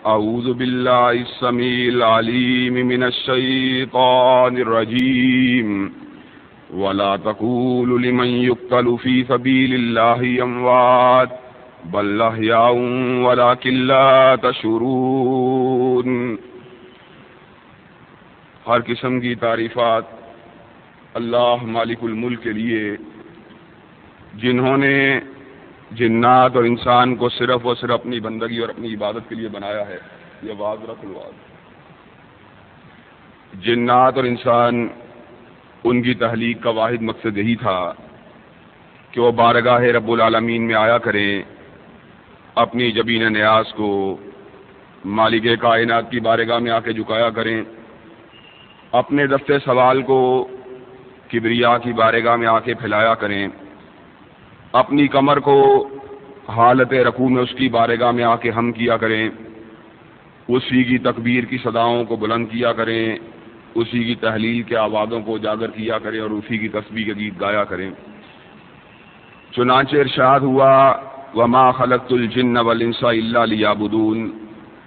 اعوذ باللہ السمیع العلیم من الشیطان الرجیم ولا تقولوا لمن يقتل في سبيل الله اموات بل احیاء ولكن لا تشعرون۔ ہر قسم کی تعریفات اللہ مالک الملک کے لیے، جنہوں نے جنات اور انسان کو صرف اور صرف اپنی بندگی اور اپنی عبادت کے لیے بنایا ہے۔ یہ واضح الواضح، جنات اور انسان ان کی تخلیق کا واحد مقصد یہی تھا کہ وہ بارگاہ رب العالمین میں آیا کریں، اپنی جبین نیاز کو مالک کائنات کی بارگاہ میں آ کے جھکایا کریں، اپنے دفتر سوال کو کبریا کی بارگاہ میں آ کے پھیلایا کریں، اپنی کمر کو حالت رکوع میں اس کی بارگاہ میں آ کے ہم کیا کریں، اسی کی تکبیر کی صداؤں کو بلند کیا کریں، اسی کی تحلیل کے آوازوں کو اجاگر کیا کریں اور اسی کی تسبیح کے گیت گایا کریں۔ چنانچہ ارشاد ہوا وما خلقت الجن والانس الا لیعبدون،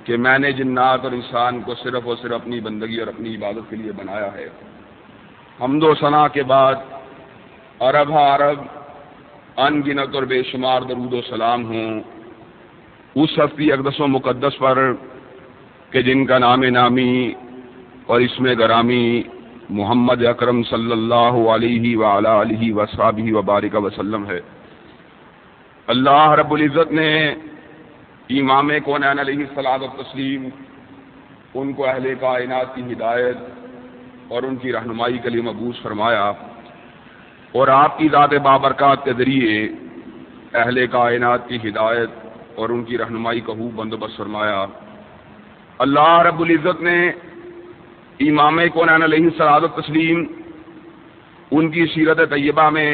کہ میں نے جنات اور انسان کو صرف اور صرف اپنی بندگی اور اپنی عبادت کے لیے بنایا ہے۔ حمد و ثنا کے بعد عرب عرب ان گنت اور بے شمار درود و سلام ہوں اس ہستی اقدس و مقدس پر کہ جن کا نام نامی اور اسم گرامی محمد اکرم صلی اللہ علیہ وعلی آلہ وصحبہ وبارک وسلم ہے۔ اللہ رب العزت نے امام کونین علیہ الصلوۃ والتسلیم ان کو اہل کائنات کی ہدایت اور ان کی رہنمائی کے لیے مبعوث فرمایا، اور آپ کی ذات بابرکات کے ذریعے اہل کائنات کی ہدایت اور ان کی رہنمائی کا خوب بندوبست فرمایا۔ اللہ رب العزت نے امام کونین علیہ الصلوۃ والتسلیم ان کی سیرت طیبہ میں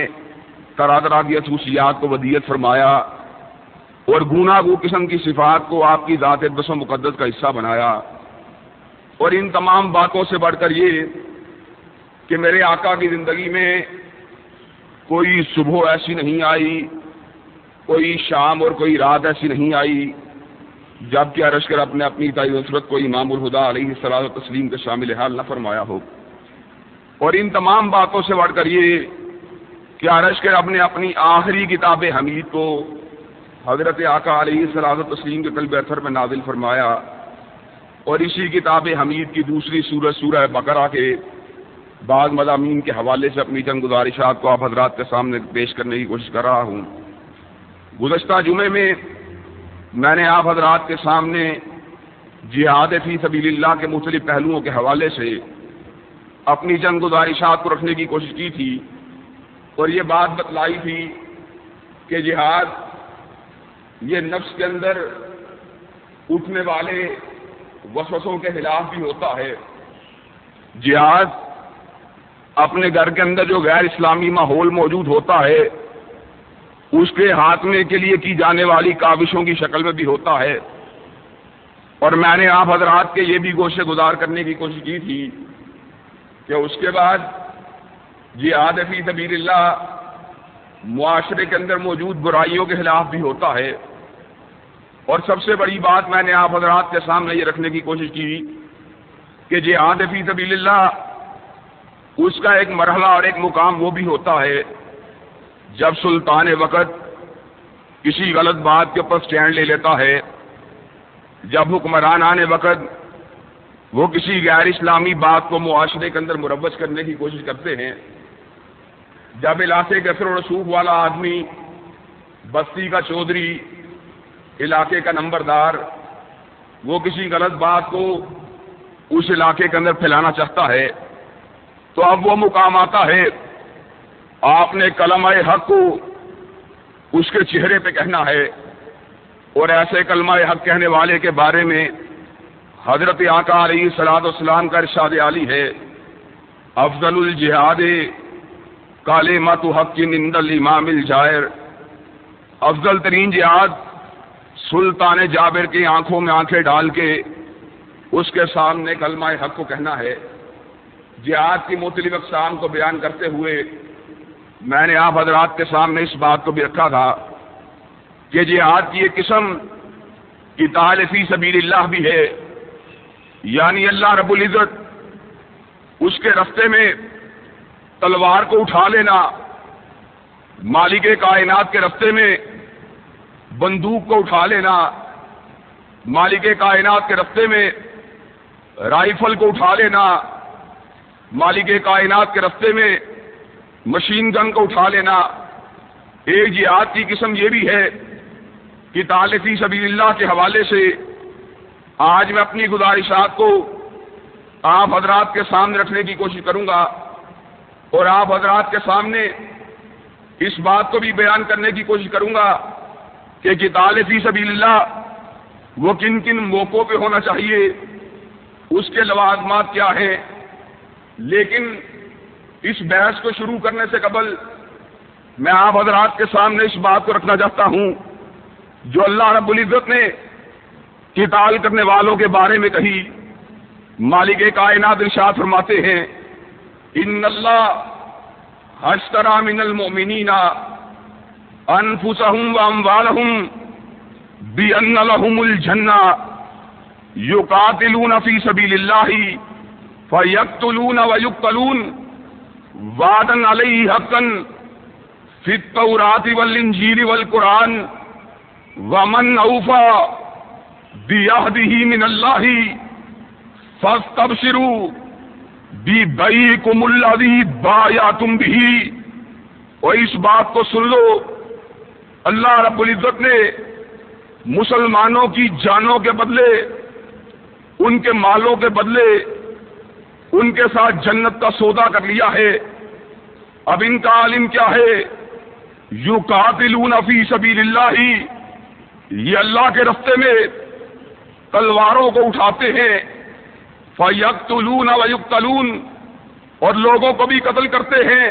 طرح طرح کی خصوصیات کو ودیعت فرمایا اور گوناگو قسم کی صفات کو آپ کی ذات اقدس و مقدس کا حصہ بنایا، اور ان تمام باتوں سے بڑھ کر یہ کہ میرے آقا کی زندگی میں کوئی صبح ایسی نہیں آئی، کوئی شام اور کوئی رات ایسی نہیں آئی جب کہ عرش کر اپنے اپنی تائید نصرت کو امام الہدا علیہ الصلوۃ والتسلیم کے شامل حال نہ فرمایا ہو، اور ان تمام باتوں سے بڑھ کر یہ کہ عرش کر اپنے اپنی آخری کتاب حمید کو حضرت آقا علیہ الصلوۃ والتسلیم کے قلب اطہر میں نازل فرمایا، اور اسی کتاب حمید کی دوسری سورہ بقرہ کے بعض مضامین کے حوالے سے اپنی چند گزارشات کو آپ حضرات کے سامنے پیش کرنے کی کوشش کر رہا ہوں۔ گزشتہ جمعے میں نے آپ حضرات کے سامنے جہاد فی سبیل اللہ کے مختلف پہلوؤں کے حوالے سے اپنی چند گزارشات کو رکھنے کی کوشش کی تھی، اور یہ بات بتلائی تھی کہ جہاد یہ نفس کے اندر اٹھنے والے وسوسوں کے خلاف بھی ہوتا ہے۔ جہاد اپنے گھر کے اندر جو غیر اسلامی ماحول موجود ہوتا ہے اس کے خاتمے کے لیے کی جانے والی کاوشوں کی شکل میں بھی ہوتا ہے، اور میں نے آپ حضرات کے یہ بھی گوشے گزار کرنے کی کوشش کی تھی کہ اس کے بعد جہاد فی سبیل اللہ معاشرے کے اندر موجود برائیوں کے خلاف بھی ہوتا ہے، اور سب سے بڑی بات میں نے آپ حضرات کے سامنے یہ رکھنے کی کوشش کی کہ جہاد فی سبیل اللہ اس کا ایک مرحلہ اور ایک مقام وہ بھی ہوتا ہے جب سلطان وقت کسی غلط بات کے اوپر سٹینڈ لے لیتا ہے، جب حکمران وقت وہ کسی غیر اسلامی بات کو معاشرے کے اندر مروج کرنے کی کوشش کرتے ہیں، جب علاقے کے اثر و رسوخ والا آدمی، بستی کا چودھری، علاقے کا نمبردار وہ کسی غلط بات کو اس علاقے کے اندر پھیلانا چاہتا ہے، تو اب وہ مقام آتا ہے آپ نے کلمہ حق کو اس کے چہرے پہ کہنا ہے، اور ایسے کلمہ حق کہنے والے کے بارے میں حضرت آقا علیہ الصلوۃ والسلام کا ارشاد عالی ہے افضل الجہاد کلمۃ حق عند الامام الجائر، افضل ترین جہاد سلطان جابر کی آنکھوں میں آنکھیں ڈال کے اس کے سامنے کلمہ حق کو کہنا ہے۔ جہاد کی مختلف اقسام کو بیان کرتے ہوئے میں نے آپ حضرات کے سامنے اس بات کو بھی رکھا تھا کہ جہاد کی ایک قسم قتال فی سبیل اللہ بھی ہے، یعنی اللہ رب العزت اس کے راستے میں تلوار کو اٹھا لینا، مالک کائنات کے راستے میں بندوق کو اٹھا لینا، مالک کائنات کے راستے میں رائفل کو اٹھا لینا، مالک کائنات کے راستے میں مشین گن کو اٹھا لینا۔ ایک جہاد کی قسم یہ بھی ہے کہ قتال فی سبیل اللہ کے حوالے سے آج میں اپنی گزارشات کو آپ حضرات کے سامنے رکھنے کی کوشش کروں گا، اور آپ حضرات کے سامنے اس بات کو بھی بیان کرنے کی کوشش کروں گا کہ قتال فی سبیل اللہ وہ کن کن موقعوں پہ ہونا چاہیے، اس کے لوازمات کیا ہیں۔ لیکن اس بحث کو شروع کرنے سے قبل میں آپ حضرات کے سامنے اس بات کو رکھنا چاہتا ہوں جو اللہ رب العزت نے قتال کرنے والوں کے بارے میں کہی۔ مالک کائنات ارشاد فرماتے ہیں، ان اللہ اشتری من المؤمنین انفسهم واموالهم بان لهم الجنہ یقاتلون فی سبیل اللہ فیقتلون ویقتلون وعدا علیہ حقا فی التوراۃ والانجیل والقرآن ومن اوفی بعہدہ من اللہ فاستبشروا ببیعکم الذی بایعتم بہ۔ اور اس بات کو سن لو، اللہ رب العزت نے مسلمانوں کی جانوں کے بدلے، ان کے مالوں کے بدلے ان کے ساتھ جنت کا سودا کر لیا ہے۔ اب ان کا عالم کیا ہے؟ یقاتلون فی سبیل اللہ، یہ اللہ کے راستے میں تلواروں کو اٹھاتے ہیں، فیقتلون ویقتلون، اور لوگوں کو بھی قتل کرتے ہیں،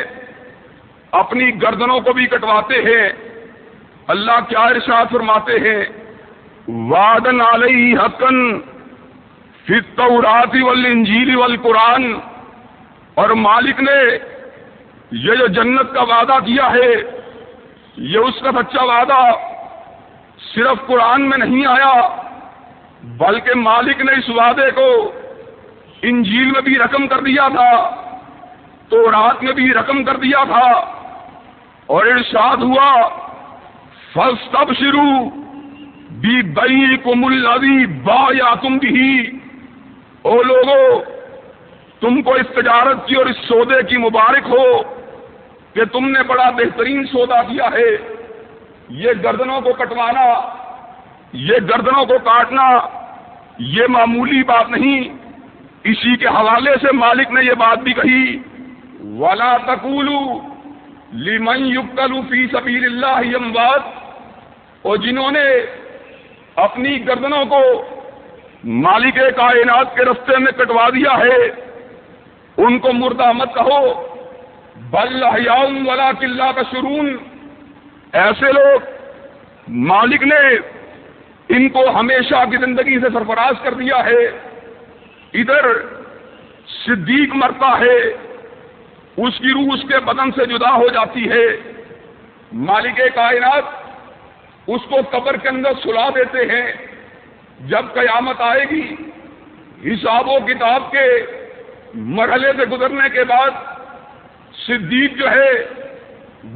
اپنی گردنوں کو بھی کٹواتے ہیں۔ اللہ کیا ارشاد فرماتے ہیں؟ وعدا علیہ حقا فی التوراۃ والانجیل والقرآن، اور مالک نے یہ جو جنت کا وعدہ کیا ہے، یہ اس کا سچا وعدہ صرف قرآن میں نہیں آیا، بلکہ مالک نے اس وعدے کو انجیل میں بھی رقم کر دیا تھا، تورات میں بھی رقم کر دیا تھا، اور ارشاد ہوا فاستبشروا ببیعکم الذی بایعتم بہ۔ او لوگو، تم کو اس تجارت کی اور اس سودے کی مبارک ہو کہ تم نے بڑا بہترین سودا کیا ہے۔ یہ گردنوں کو کٹوانا، یہ گردنوں کو کاٹنا، یہ معمولی بات نہیں۔ اسی کے حوالے سے مالک نے یہ بات بھی کہی، وَلَا تَقُولُوا لِمَنْ يُقْتَلُ فِي سَبِيلِ اللَّهِ أَمْوَاتٌ، اور جنہوں نے اپنی گردنوں کو مالک کائنات کے راستے میں کٹوا دیا ہے، ان کو مردہ مت کہو، بل احیاء ولکن لا تشعرون۔ ایسے لوگ مالک نے ان کو ہمیشہ کی زندگی سے سرفراز کر دیا ہے۔ ادھر صدیق مرتا ہے، اس کی روح اس کے بدن سے جدا ہو جاتی ہے، مالک کائنات اس کو قبر کے اندر سلا دیتے ہیں۔ جب قیامت آئے گی، حساب و کتاب کے مرحلے سے گزرنے کے بعد صدیق جو ہے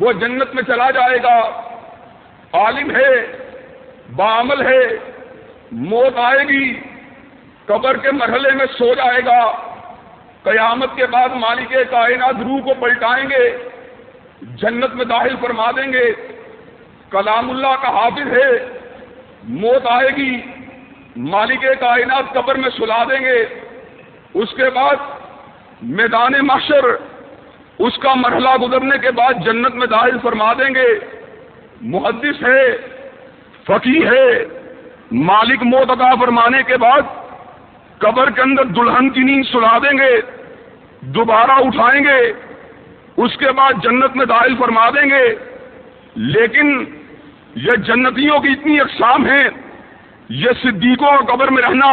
وہ جنت میں چلا جائے گا، عالم ہے، بعمل ہے، موت آئے گی، قبر کے مرحلے میں سو جائے گا، قیامت کے بعد مالک کائنات روح کو پلٹائیں گے، جنت میں داخل فرما دیں گے۔ کلام اللہ کا حافظ ہے، موت آئے گی، مالک کائنات قبر میں سلا دیں گے، اس کے بعد میدان محشر اس کا مرحلہ گزرنے کے بعد جنت میں داخل فرما دیں گے۔ محدث ہے، فقیہ ہے، مالک موت عطا فرمانے کے بعد قبر کے اندر دلہن کی نیند سلا دیں گے، دوبارہ اٹھائیں گے، اس کے بعد جنت میں داخل فرما دیں گے۔ لیکن یہ جنتیوں کی اتنی اقسام ہیں، یہ صدیقوں کا قبر میں رہنا،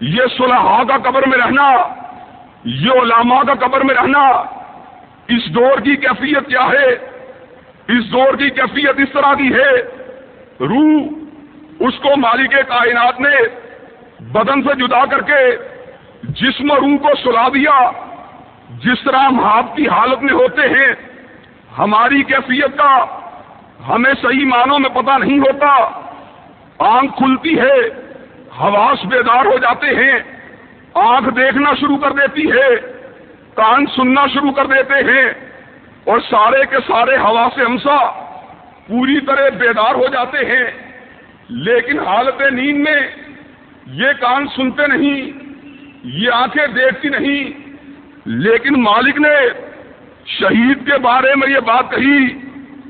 یہ صلحاء کا قبر میں رہنا، یہ علماء کا قبر میں رہنا، اس دور کی کیفیت کیا ہے؟ اس دور کی کیفیت اس طرح کی ہے، روح اس کو مالک کائنات نے بدن سے جدا کر کے جسم اور روح کو سلا دیا. جس طرح ہم آپ کی حالت میں ہوتے ہیں، ہماری کیفیت کا ہمیں صحیح معنوں میں پتہ نہیں ہوتا. آنکھ کھلتی ہے، حواس بیدار ہو جاتے ہیں، آنکھ دیکھنا شروع کر دیتی ہے، کان سننا شروع کر دیتے ہیں، اور سارے کے سارے حواس ہمسا پوری طرح بیدار ہو جاتے ہیں. لیکن حالت نیند میں یہ کان سنتے نہیں، یہ آنکھیں دیکھتی نہیں. لیکن مالک نے شہید کے بارے میں یہ بات کہی،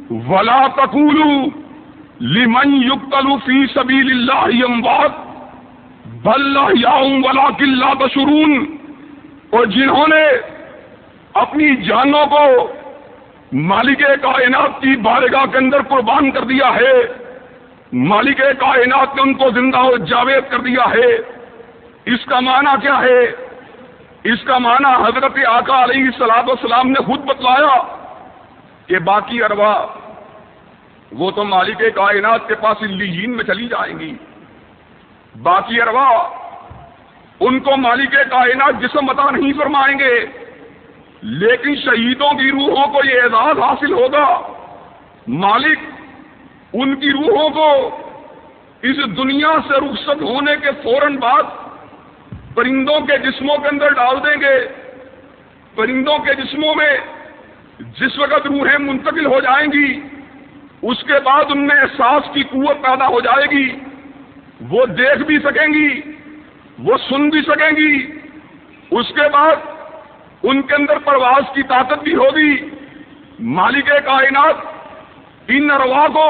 وَلَا تَقُولُوا لِمَنْ يُقْتَلُ فِي سَبِيلِ اللَّهِ أَمْوَاتٌ بَلْ أَحْيَاءٌ وَلَٰكِن لَّا تَشْعُرُونَ. اور جنہوں نے اپنی جانوں کو مالک کائنات کی بارگاہ کے اندر قربان کر دیا ہے، مالک کائنات نے ان کو زندہ و جاوید کر دیا ہے. اس کا معنی کیا ہے؟ اس کا معنی حضرت آقا علیہ الصلوۃ والسلام نے خود بتلایا کہ باقی ارواح وہ تو مالک کائنات کے پاس علیین میں چلی جائیں گی. باقی ارواح ان کو مالک کائنات جسم عطا نہیں فرمائیں گے، لیکن شہیدوں کی روحوں کو یہ اعزاز حاصل ہوگا. مالک ان کی روحوں کو اس دنیا سے رخصت ہونے کے فوراً بعد پرندوں کے جسموں کے اندر ڈال دیں گے. پرندوں کے جسموں میں جس وقت روحیں منتقل ہو جائیں گی، اس کے بعد ان میں احساس کی قوت پیدا ہو جائے گی. وہ دیکھ بھی سکیں گی، وہ سن بھی سکیں گی. اس کے بعد ان کے اندر پرواز کی طاقت بھی ہوگی. مالک کائنات ان ارواح کو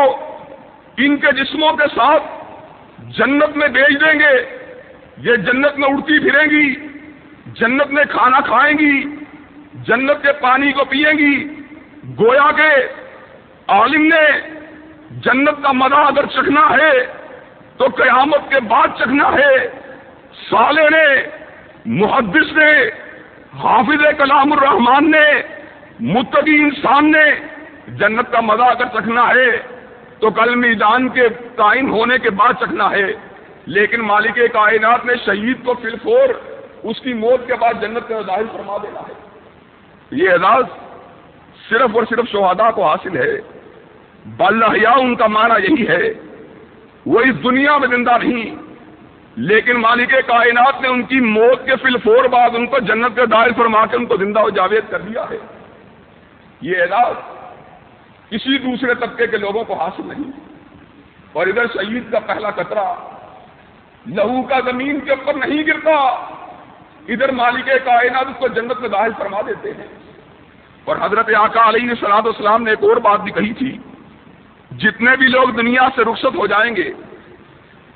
ان کے جسموں کے ساتھ جنت میں بھیج دیں گے. یہ جنت میں اڑتی پھریں گی، جنت میں کھانا کھائیں گی، جنت کے پانی کو پیئیں گی. گویا کہ عالم نے جنت کا مزہ اگر چکھنا ہے تو قیامت کے بعد چکھنا ہے. صالح نے، محدث نے، حافظ کلام الرحمان نے، متقی انسان نے جنت کا مزہ اگر چکھنا ہے تو کل میدان کے قائم ہونے کے بعد چکھنا ہے. لیکن مالک کائنات نے شہید کو فی الفور اس کی موت کے بعد جنت کا ظاہر فرما دینا ہے. یہ اعزاز صرف اور صرف شہداء کو حاصل ہے. بل احیاء ان کا معنی یہی ہے، وہ اس دنیا میں زندہ نہیں، لیکن مالک کائنات نے ان کی موت کے فی الفور بعد ان کو جنت کا ظاہر فرما کے ان کو زندہ و جاوید کر دیا ہے. یہ اعزاز کسی دوسرے طبقے کے لوگوں کو حاصل نہیں. اور ادھر شہید کا پہلا قطرہ لہو کا زمین کے اوپر نہیں گرتا، ادھر مالک کائنات اس کو جنت میں داخل فرما دیتے ہیں. اور حضرت آقا علیہ الصلوۃ والسلام نے ایک اور بات بھی کہی تھی، جتنے بھی لوگ دنیا سے رخصت ہو جائیں گے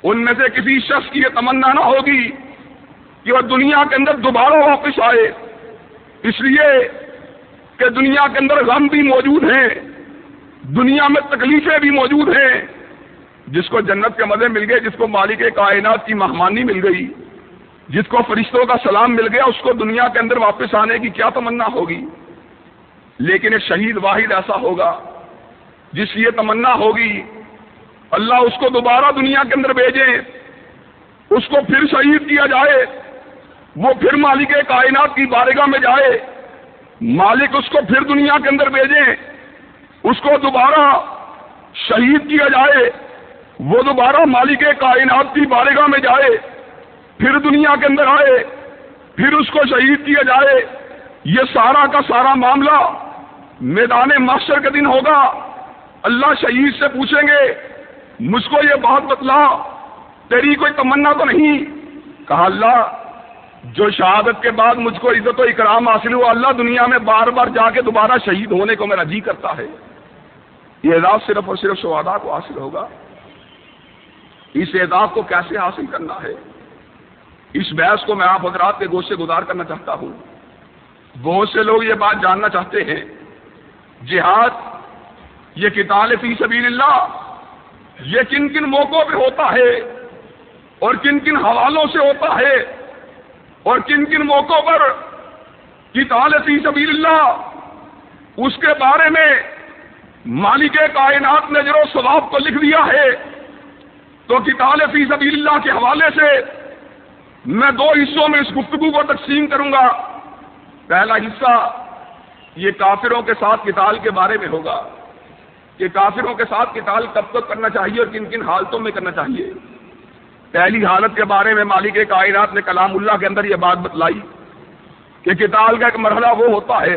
ان میں سے کسی شخص کی یہ تمنا نہ ہوگی کہ وہ دنیا کے اندر دوبارہ واپس آئے، اس لیے کہ دنیا کے اندر غم بھی موجود ہیں، دنیا میں تکلیفیں بھی موجود ہیں. جس کو جنت کے مزے مل گئے، جس کو مالک کائنات کی مہمانی مل گئی، جس کو فرشتوں کا سلام مل گیا، اس کو دنیا کے اندر واپس آنے کی کیا تمنا ہوگی. لیکن ایک شہید واحد ایسا ہوگا جس کی یہ تمنا ہوگی اللہ اس کو دوبارہ دنیا کے اندر بھیجیں، اس کو پھر شہید کیا جائے، وہ پھر مالک کائنات کی بارگاہ میں جائے، مالک اس کو پھر دنیا کے اندر بھیجیں، اس کو دوبارہ شہید کیا جائے، وہ دوبارہ مالک کائنات کی بارگاہ میں جائے، پھر دنیا کے اندر آئے، پھر اس کو شہید کیا جائے. یہ سارا کا سارا معاملہ میدان محشر کے دن ہوگا. اللہ شہید سے پوچھیں گے مجھ کو یہ بات بتلا، تیری کوئی تمنا تو نہیں؟ کہا اللہ جو شہادت کے بعد مجھ کو عزت و اکرام حاصل ہوا، اللہ دنیا میں بار بار جا کے دوبارہ شہید ہونے کو میرا جی کرتا ہے. یہ اعزاز صرف اور صرف شہداء کو حاصل ہوگا. اس اعزاز کو کیسے حاصل کرنا ہے، اس بحث کو میں آپ حضرات کے گوش سے گزار کرنا چاہتا ہوں. بہت سے لوگ یہ بات جاننا چاہتے ہیں جہاد یہ قتال فی سبیل اللہ یہ کن کن موقعوں پہ ہوتا ہے اور کن کن حوالوں سے ہوتا ہے اور کن کن موقعوں پر قتال فی سبیل اللہ اس کے بارے میں مالک کائنات نے اجر و ثواب کو لکھ دیا ہے. تو قتال فی سبیل اللہ کے حوالے سے میں دو حصوں میں اس گفتگو کو تقسیم کروں گا۔ پہلا حصہ یہ کافروں کے ساتھ قتال کے بارے میں ہوگا کہ کافروں کے ساتھ قتال کب تک کرنا چاہیے اور کن کن حالتوں میں کرنا چاہیے۔ پہلی حالت کے بارے میں مالک کائنات نے کلام اللہ کے اندر یہ بات بتلائی کہ قتال کا ایک مرحلہ وہ ہوتا ہے،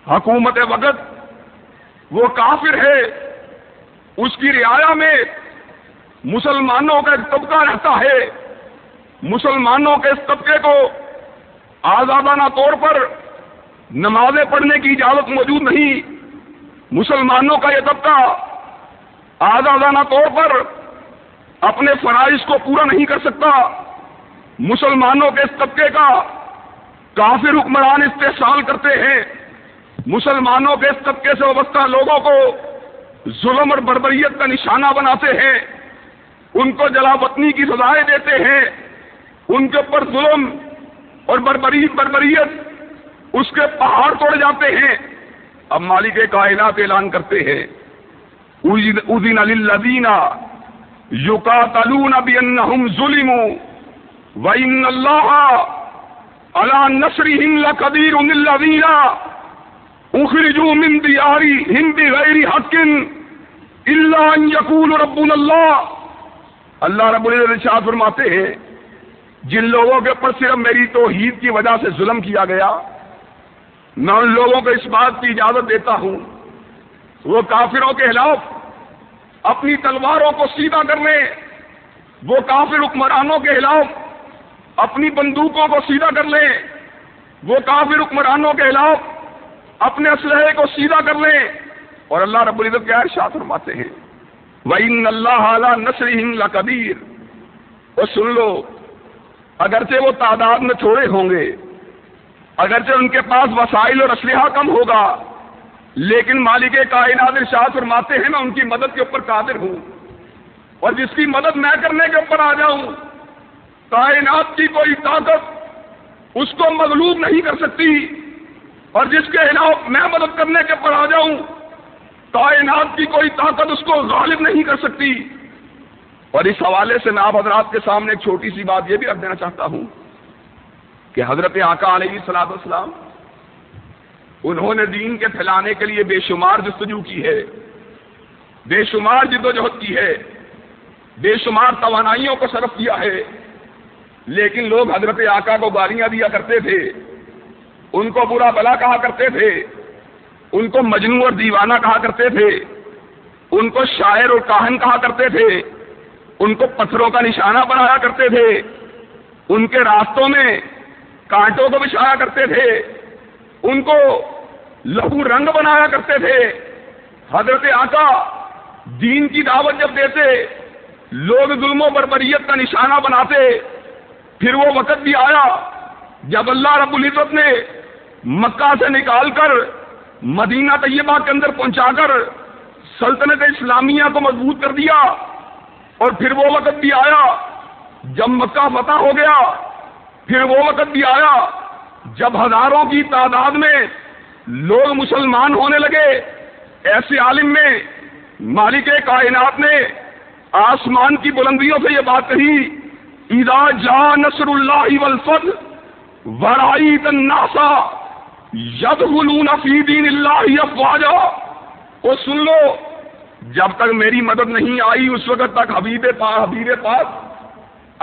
حکومت وقت وہ کافر ہے، اس کی رعایا میں مسلمانوں کا ایک طبقہ رہتا ہے، مسلمانوں کے اس طبقے کو آزادانہ طور پر نمازیں پڑھنے کی اجازت موجود نہیں، مسلمانوں کا یہ طبقہ آزادانہ طور پر اپنے فرائض کو پورا نہیں کر سکتا، مسلمانوں کے اس طبقے کا کافر حکمران استحصال کرتے ہیں، مسلمانوں کے اس طبقے سے وابستہ لوگوں کو ظلم اور بربریت کا نشانہ بناتے ہیں، ان کو جلا وطنی کی سزائیں دیتے ہیں، ان کے اوپر ظلم اور بربریت اس کے پہاڑ توڑ جاتے ہیں۔ اب مالک کائنات اعلان کرتے ہیں اذن للذین یقاتلون بانہم ظلموا وان اللہ علی نصرہم لقدیر الذین اخرجوا من دیارہم بغیر حق الا ان یقولوا ربنا اللہ۔ اللہ رب العزت ارشاد فرماتے ہیں جن لوگوں کے اوپر صرف میری توحید کی وجہ سے ظلم کیا گیا، میں ان لوگوں کو اس بات کی اجازت دیتا ہوں وہ کافروں کے خلاف اپنی تلواروں کو سیدھا کر لیں، وہ کافر حکمرانوں کے خلاف اپنی بندوقوں کو سیدھا کر لیں، وہ کافر حکمرانوں کے خلاف اپنے اسلحے کو سیدھا کر لیں۔ اور اللہ رب العزت کیا ارشاد فرماتے ہیں وَإِنَّ اللَّهَ عَلَىٰ نَصْرِهِمْ لَقَدِيرٌ۔ اور سن لو، اگرچہ وہ تعداد میں تھوڑے ہوں گے، اگرچہ ان کے پاس وسائل اور اسلحہ کم ہوگا، لیکن مالک کائنات ارشاد فرماتے ہیں میں ان کی مدد کے اوپر قادر ہوں، اور جس کی مدد میں کرنے کے اوپر آ جاؤں کائنات کی کوئی طاقت اس کو مغلوب نہیں کر سکتی، اور جس کے خلاف میں مدد کرنے کے اوپر آ جاؤں کائنات کی کوئی طاقت اس کو غالب نہیں کر سکتی۔ اور اس حوالے سے میں آپ حضرات کے سامنے ایک چھوٹی سی بات یہ بھی رکھ دینا چاہتا ہوں کہ حضرت آقا علیہ الصلوۃ والسلام انہوں نے دین کے پھیلانے کے لیے بے شمار جستجو کی ہے، بے شمار جد و جہد کی ہے، بے شمار توانائیوں کو صرف کیا ہے، لیکن لوگ حضرت آقا کو گالیاں دیا کرتے تھے، ان کو برا بلا کہا کرتے تھے، ان کو مجنون اور دیوانہ کہا کرتے تھے، ان کو شاعر اور کاہن کہا کرتے تھے، ان کو پتھروں کا نشانہ بنایا کرتے تھے، ان کے راستوں میں کانٹوں کو بچھایا کرتے تھے، ان کو لہو رنگ بنایا کرتے تھے۔ حضرت آقا دین کی دعوت جب دیتے لوگ ظلم و بربریت کا نشانہ بناتے۔ پھر وہ وقت بھی آیا جب اللہ رب العزت نے مکہ سے نکال کر مدینہ طیبہ کے اندر پہنچا کر سلطنت اسلامیہ کو مضبوط کر دیا، اور پھر وہ وقت بھی آیا جب مکہ فتح ہو گیا، پھر وہ وقت بھی آیا جب ہزاروں کی تعداد میں لوگ مسلمان ہونے لگے۔ ایسے عالم میں مالک کائنات نے آسمان کی بلندیوں سے یہ بات کہی اذا جاء نصر اللہ والفتح ورأیت الناس یدخلون فی دین اللہ افواجا۔ وہ سن لو، جب تک میری مدد نہیں آئی اس وقت تک حبیب پاک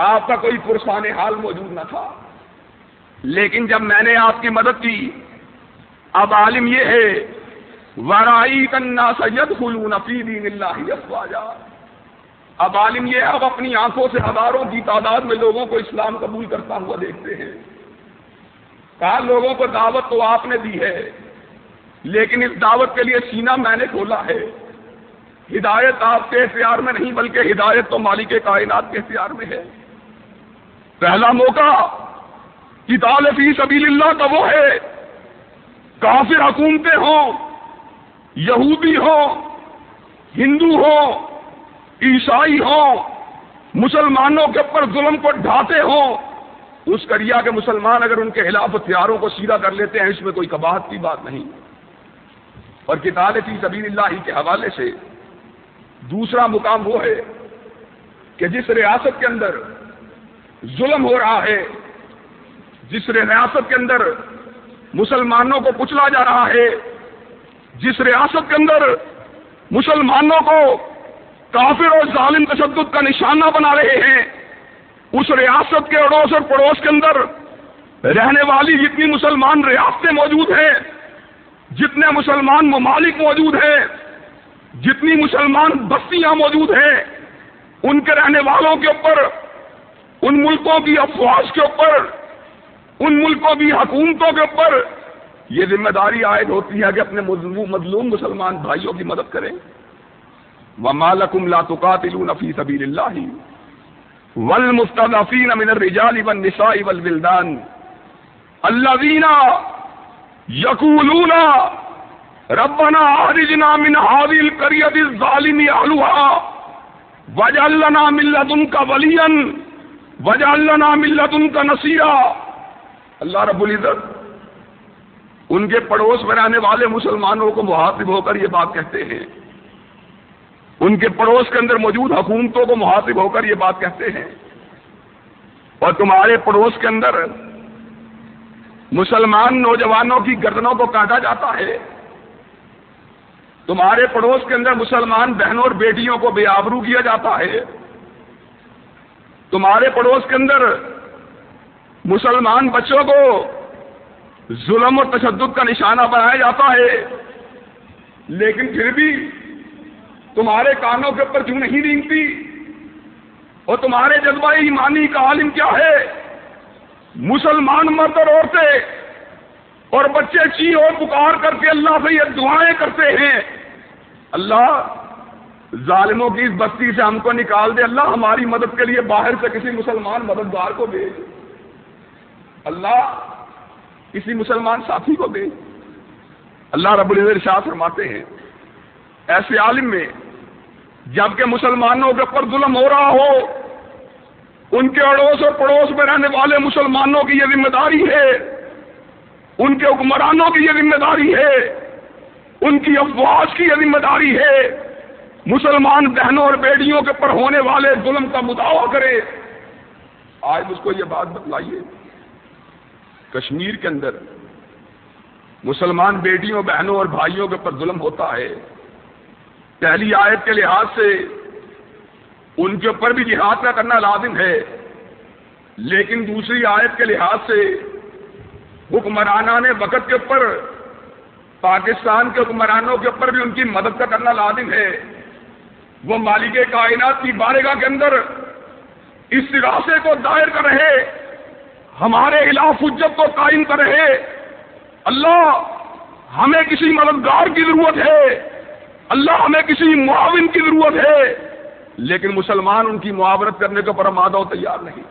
آپ کا کوئی پرسان حال موجود نہ تھا، لیکن جب میں نے آپ کی مدد کی اب عالم یہ ہے وَرَأَيْتَ النَّاسَ يَدْخُلُونَ فِي دِينِ اللَّهِ أَفْوَاجًا۔ اب عالم یہ اب اپنی آنکھوں سے ہزاروں کی تعداد میں لوگوں کو اسلام قبول کرتا ہوا دیکھتے ہیں۔ کہا لوگوں کو دعوت تو آپ نے دی ہے، لیکن اس دعوت کے لیے سینہ میں نے کھولا ہے۔ ہدایت آپ کے اختیار میں نہیں بلکہ ہدایت تو مالک کائنات کے اختیار میں ہے۔ پہلا موقع قتال فی سبیل اللہ کا وہ ہے کافر حکومتیں ہوں، یہودی ہوں، ہندو ہوں، عیسائی ہوں، مسلمانوں کے اوپر ظلم کو ڈھاتے ہوں، اس کریا کے مسلمان اگر ان کے خلاف ہتھیاروں کو سیدھا کر لیتے ہیں اس میں کوئی قباحت کی بات نہیں۔ اور قتال فی سبیل اللہ کے حوالے سے دوسرا مقام وہ ہے کہ جس ریاست کے اندر ظلم ہو رہا ہے، جس ریاست کے اندر مسلمانوں کو کچلا جا رہا ہے، جس ریاست کے اندر مسلمانوں کو کافر اور ظالم تشدد کا نشانہ بنا رہے ہیں، اس ریاست کے اڑوس اور پڑوس کے اندر رہنے والی جتنی مسلمان ریاستیں موجود ہیں، جتنے مسلمان ممالک موجود ہیں، جتنی مسلمان بستیاں موجود ہیں، ان کے رہنے والوں کے اوپر، ان ملکوں کی افواج کے اوپر، ان ملکوں کی حکومتوں کے اوپر یہ ذمہ داری عائد ہوتی ہے کہ اپنے مظلوم مسلمان بھائیوں کی مدد کریں۔ وَمَا لَكُمْ لَا تُقَاتِلُونَ فِي سَبِيلِ اللَّهِ وَالْمُسْتَضْعَفِينَ مِنَ الرِّجَالِ وَالنِّسَاءِ وَالْوِلْدَانِ الَّذِينَ يَقُولُونَ رَبَّنَا أَخْرِجْنَا مِنْ هَٰذِهِ الْقَرْيَةِ الظَّالِمِ أَهْلُهَا وَاجْعَل لَّنَا مِن لَّدُنكَ وَلِيًّا وَاجْعَل لَّنَا مِن لَّدُنكَ نَصِيرًا۔ اللہ رب العزت ان کے پڑوس میں رہنے والے مسلمانوں کو مخاطب ہو کر یہ بات کہتے ہیں، ان کے پڑوس کے اندر موجود حکومتوں کو مخاطب ہو کر یہ بات کہتے ہیں، اور تمہارے پڑوس کے اندر مسلمان نوجوانوں کی گردنوں کو کاٹا جاتا ہے، تمہارے پڑوس کے اندر مسلمان بہنوں اور بیٹیوں کو بے آبرو کیا جاتا ہے، تمہارے پڑوس کے اندر مسلمان بچوں کو ظلم اور تشدد کا نشانہ بنایا جاتا ہے، لیکن پھر بھی تمہارے کانوں کے اوپر کیوں نہیں رینگتی؟ اور تمہارے جذبہ ایمانی کا عالم کیا ہے؟ مسلمان مرد اور عورتیں اور بچے چیخ اور پکار کر کے اللہ سے یہ دعائیں کرتے ہیں، اللہ ظالموں کی اس بستی سے ہم کو نکال دے، اللہ ہماری مدد کے لیے باہر سے کسی مسلمان مددگار کو بھیج، اللہ کسی مسلمان ساتھی کو بھیج۔ اللہ رب العزت ارشاد فرماتے ہیں ایسے عالم میں جبکہ مسلمانوں کے اوپر ظلم ہو رہا ہو، ان کے اڑوس اور پڑوس میں رہنے والے مسلمانوں کی یہ ذمہ داری ہے، ان کے حکمرانوں کی یہ ذمہ داری ہے، ان کی افواج کی یہ ذمہ داری ہے، مسلمان بہنوں اور بیٹیوں کے اوپر ہونے والے ظلم کا مداوع کرے۔ آج مجھ کو یہ بات بتلائیے، کشمیر کے اندر مسلمان بیٹیوں بہنوں اور بھائیوں کے اوپر ظلم ہوتا ہے، پہلی آیت کے لحاظ سے ان کے اوپر بھی جہاد کا کرنا لازم ہے، لیکن دوسری آیت کے لحاظ سے حکمرانان وقت کے اوپر، پاکستان کے حکمرانوں کے اوپر بھی ان کی مدد کا کرنا لازم ہے۔ وہ مالک کائنات کی بارگاہ کے اندر استغاثے کو دائر کر رہے، ہمارے خلاف حجت کو قائم کر رہے، اللہ ہمیں کسی مددگار کی ضرورت ہے، اللہ ہمیں کسی معاون کی ضرورت ہے، لیکن مسلمان ان کی معاونت کرنے کو پر آمادہ و تیار نہیں۔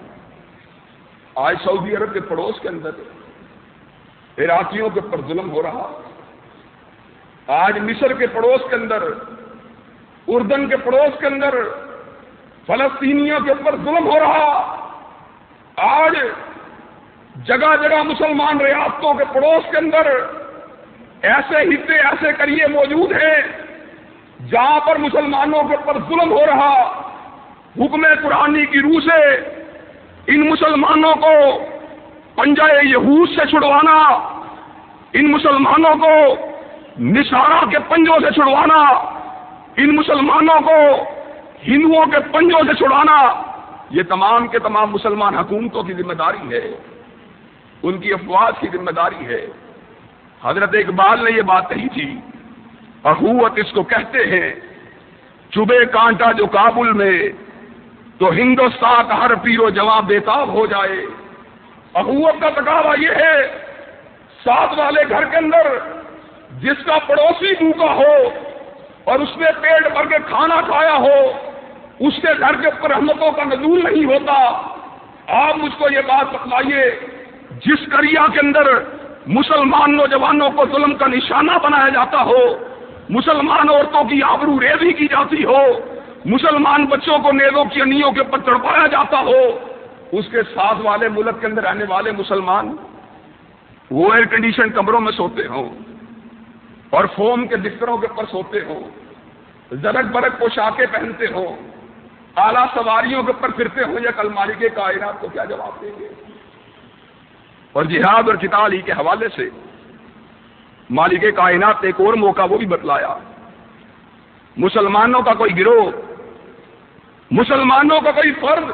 آج سعودی عرب کے پڑوس کے اندر عراقیوں کے اوپر ظلم ہو رہا، آج مصر کے پڑوس کے اندر، اردن کے پڑوس کے اندر فلسطینیوں کے اوپر ظلم ہو رہا، آج جگہ جگہ مسلمان ریاستوں کے پڑوس کے اندر ایسے حصے ایسے قریے موجود ہیں جہاں پر مسلمانوں کے اوپر ظلم ہو رہا، حکم قرآنی کی روح سے ان مسلمانوں کو پنجہ یہود سے چھڑوانا، ان مسلمانوں کو نصارہ کے پنجوں سے چھڑوانا، ان مسلمانوں کو ہندوؤں کے پنجوں سے چھڑوانا، یہ تمام کے تمام مسلمان حکومتوں کی ذمہ داری ہے، ان کی افواج کی ذمہ داری ہے۔ حضرت اقبال نے یہ بات کہی تھی، اخوت اس کو کہتے ہیں، چبھے کانٹا جو کابل میں تو ہندوستان کا ہر پیر و جواں بےتاب ہو جائے۔ اخوت کا تقاضا یہ ہے، ساتھ والے گھر کے اندر جس کا پڑوسی بھوکا ہو اور اس نے پیٹ بھر کے کھانا کھایا ہو، اس کے گھر کے اوپر رحمتوں کا نزول نہیں ہوتا۔ آپ مجھ کو یہ بات بتلائیے، جس قریہ کے اندر مسلمان نوجوانوں کو ظلم کا نشانہ بنایا جاتا ہو، مسلمان عورتوں کی آبرو ریزی کی جاتی ہو، مسلمان بچوں کو نیزوں کی انیوں کے اوپر چڑھایا جاتا ہو، اس کے ساتھ والے ملک کے اندر رہنے والے مسلمان وہ ایئر کنڈیشن کمروں میں سوتے ہوں اور فوم کے بستروں کے اوپر سوتے ہوں، زرق برق پوشاکیں پہنتے ہوں، اعلیٰ سواریوں کے اوپر پھرتے ہوں یا کل مالک کائنات کو کیا جواب دیں گے؟ اور جہاد اور قتال ہی کے حوالے سے مالک کائنات نے ایک اور موقع وہ بھی بتلایا. مسلمانوں کا کوئی گروہ، مسلمانوں کا کوئی فرد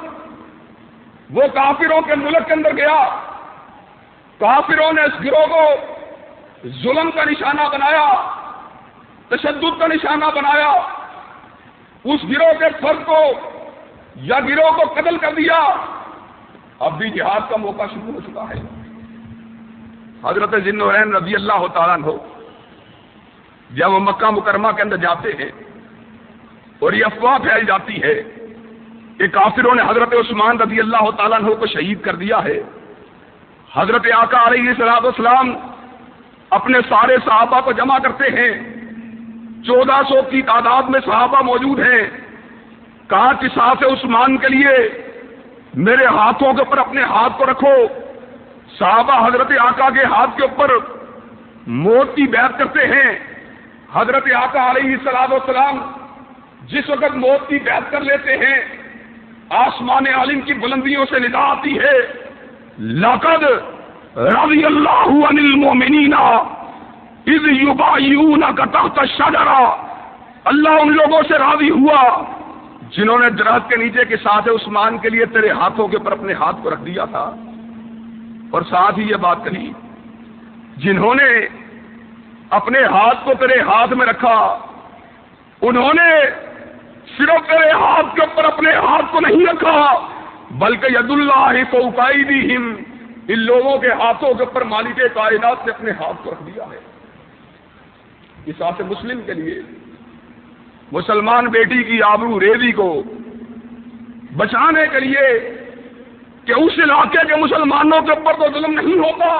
وہ کافروں کے ملک کے اندر گیا، کافروں نے اس گروہ کو ظلم کا نشانہ بنایا، تشدد کا نشانہ بنایا، اس گروہ کے فرد کو یا گروہ کو قتل کر دیا. اب بھی جہاد کا موقع شروع ہو چکا ہے. حضرت ذی النورین رضی اللہ تعالیٰ عنہ جب وہ مکہ مکرمہ کے اندر جاتے ہیں اور یہ افواہ پھیل جاتی ہے کہ کافروں نے حضرت عثمان رضی اللہ تعالیٰ عنہ کو شہید کر دیا ہے، حضرت آقا علیہ الصلوۃ والسلام اپنے سارے صحابہ کو جمع کرتے ہیں، 1400 کی تعداد میں صحابہ موجود ہیں. کہا کہ ساتھ عثمان کے لیے میرے ہاتھوں کے اوپر اپنے ہاتھ کو رکھو. صحابہ حضرت آقا کے ہاتھ کے اوپر موت کی بیعت کرتے ہیں. حضرت آقا علیہ الصلوۃ والسلام جس وقت موت کی بیعت کر لیتے ہیں، آسمان عالم کی بلندیوں سے ندا آتی ہے، لقد رضی اللہ عن المؤمنین اذ یبایعونک تحت الشجرہ. اللہ ان لوگوں سے راضی ہوا جنہوں نے درخت کے نیچے کے ساتھ عثمان کے لیے تیرے ہاتھوں کے اوپر اپنے ہاتھ کو رکھ دیا تھا. اور ساتھ ہی یہ بات کہی، جنہوں نے اپنے ہاتھ کو تیرے ہاتھ میں رکھا انہوں نے صرف تیرے ہاتھ کے اوپر اپنے ہاتھ کو نہیں رکھا بلکہ ید اللہ فوق ایدیہم، ان لوگوں کے ہاتھوں کے اوپر مالک کائنات نے اپنے ہاتھ کو رکھ دیا ہے. اس آیت مسلم کے لیے مسلمان بیٹی کی آبرو ریزی کو بچانے کے لیے کہ اس علاقے کے مسلمانوں کے اوپر تو ظلم نہیں ہوتا،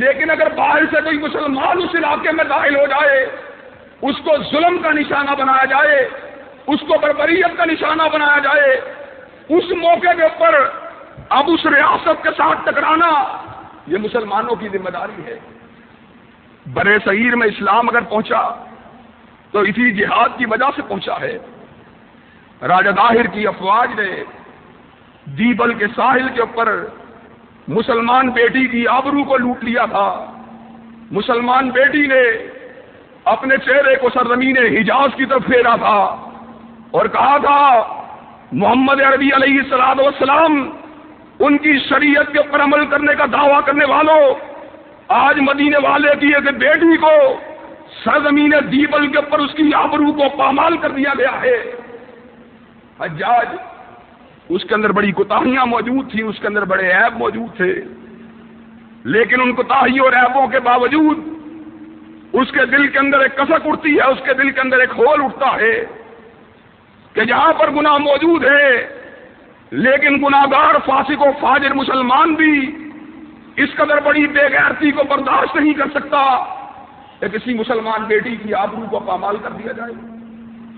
لیکن اگر باہر سے کوئی مسلمان اس علاقے میں داخل ہو جائے، اس کو ظلم کا نشانہ بنایا جائے، اس کو بربریت کا نشانہ بنایا جائے، اس موقع کے اوپر اب اس ریاست کے ساتھ ٹکرانا یہ مسلمانوں کی ذمہ داری ہے. برے صغیر میں اسلام اگر پہنچا تو اسی جہاد کی وجہ سے پہنچا ہے. راجہ داہر کی افواج نے دیبل کے ساحل کے اوپر مسلمان بیٹی کی آبرو کو لوٹ لیا تھا. مسلمان بیٹی نے اپنے چہرے کو سرزمین حجاز کی طرف پھیرا تھا اور کہا تھا محمد عربی علیہ الصلوۃ والسلام ان کی شریعت کے اوپر عمل کرنے کا دعویٰ کرنے والوں، آج مدینے والے کی ایک بیٹی کو سرزمین دیبل کے اوپر اس کی آبرو کو پامال کر دیا گیا ہے. حجاج اس کے اندر بڑی کوتاہیاں موجود تھیں، اس کے اندر بڑے عیب موجود تھے، لیکن ان کوتاہیوں اور عیبوں کے باوجود اس کے دل کے اندر ایک کسک اٹھتی ہے، اس کے دل کے اندر ایک ہول اٹھتا ہے کہ جہاں پر گناہ موجود ہے لیکن گناہگار فاسق و فاجر مسلمان بھی اس قدر بڑی بے غیرتی کو برداشت نہیں کر سکتا کہ کسی مسلمان بیٹی کی آبرو کو پامال کر دیا جائے.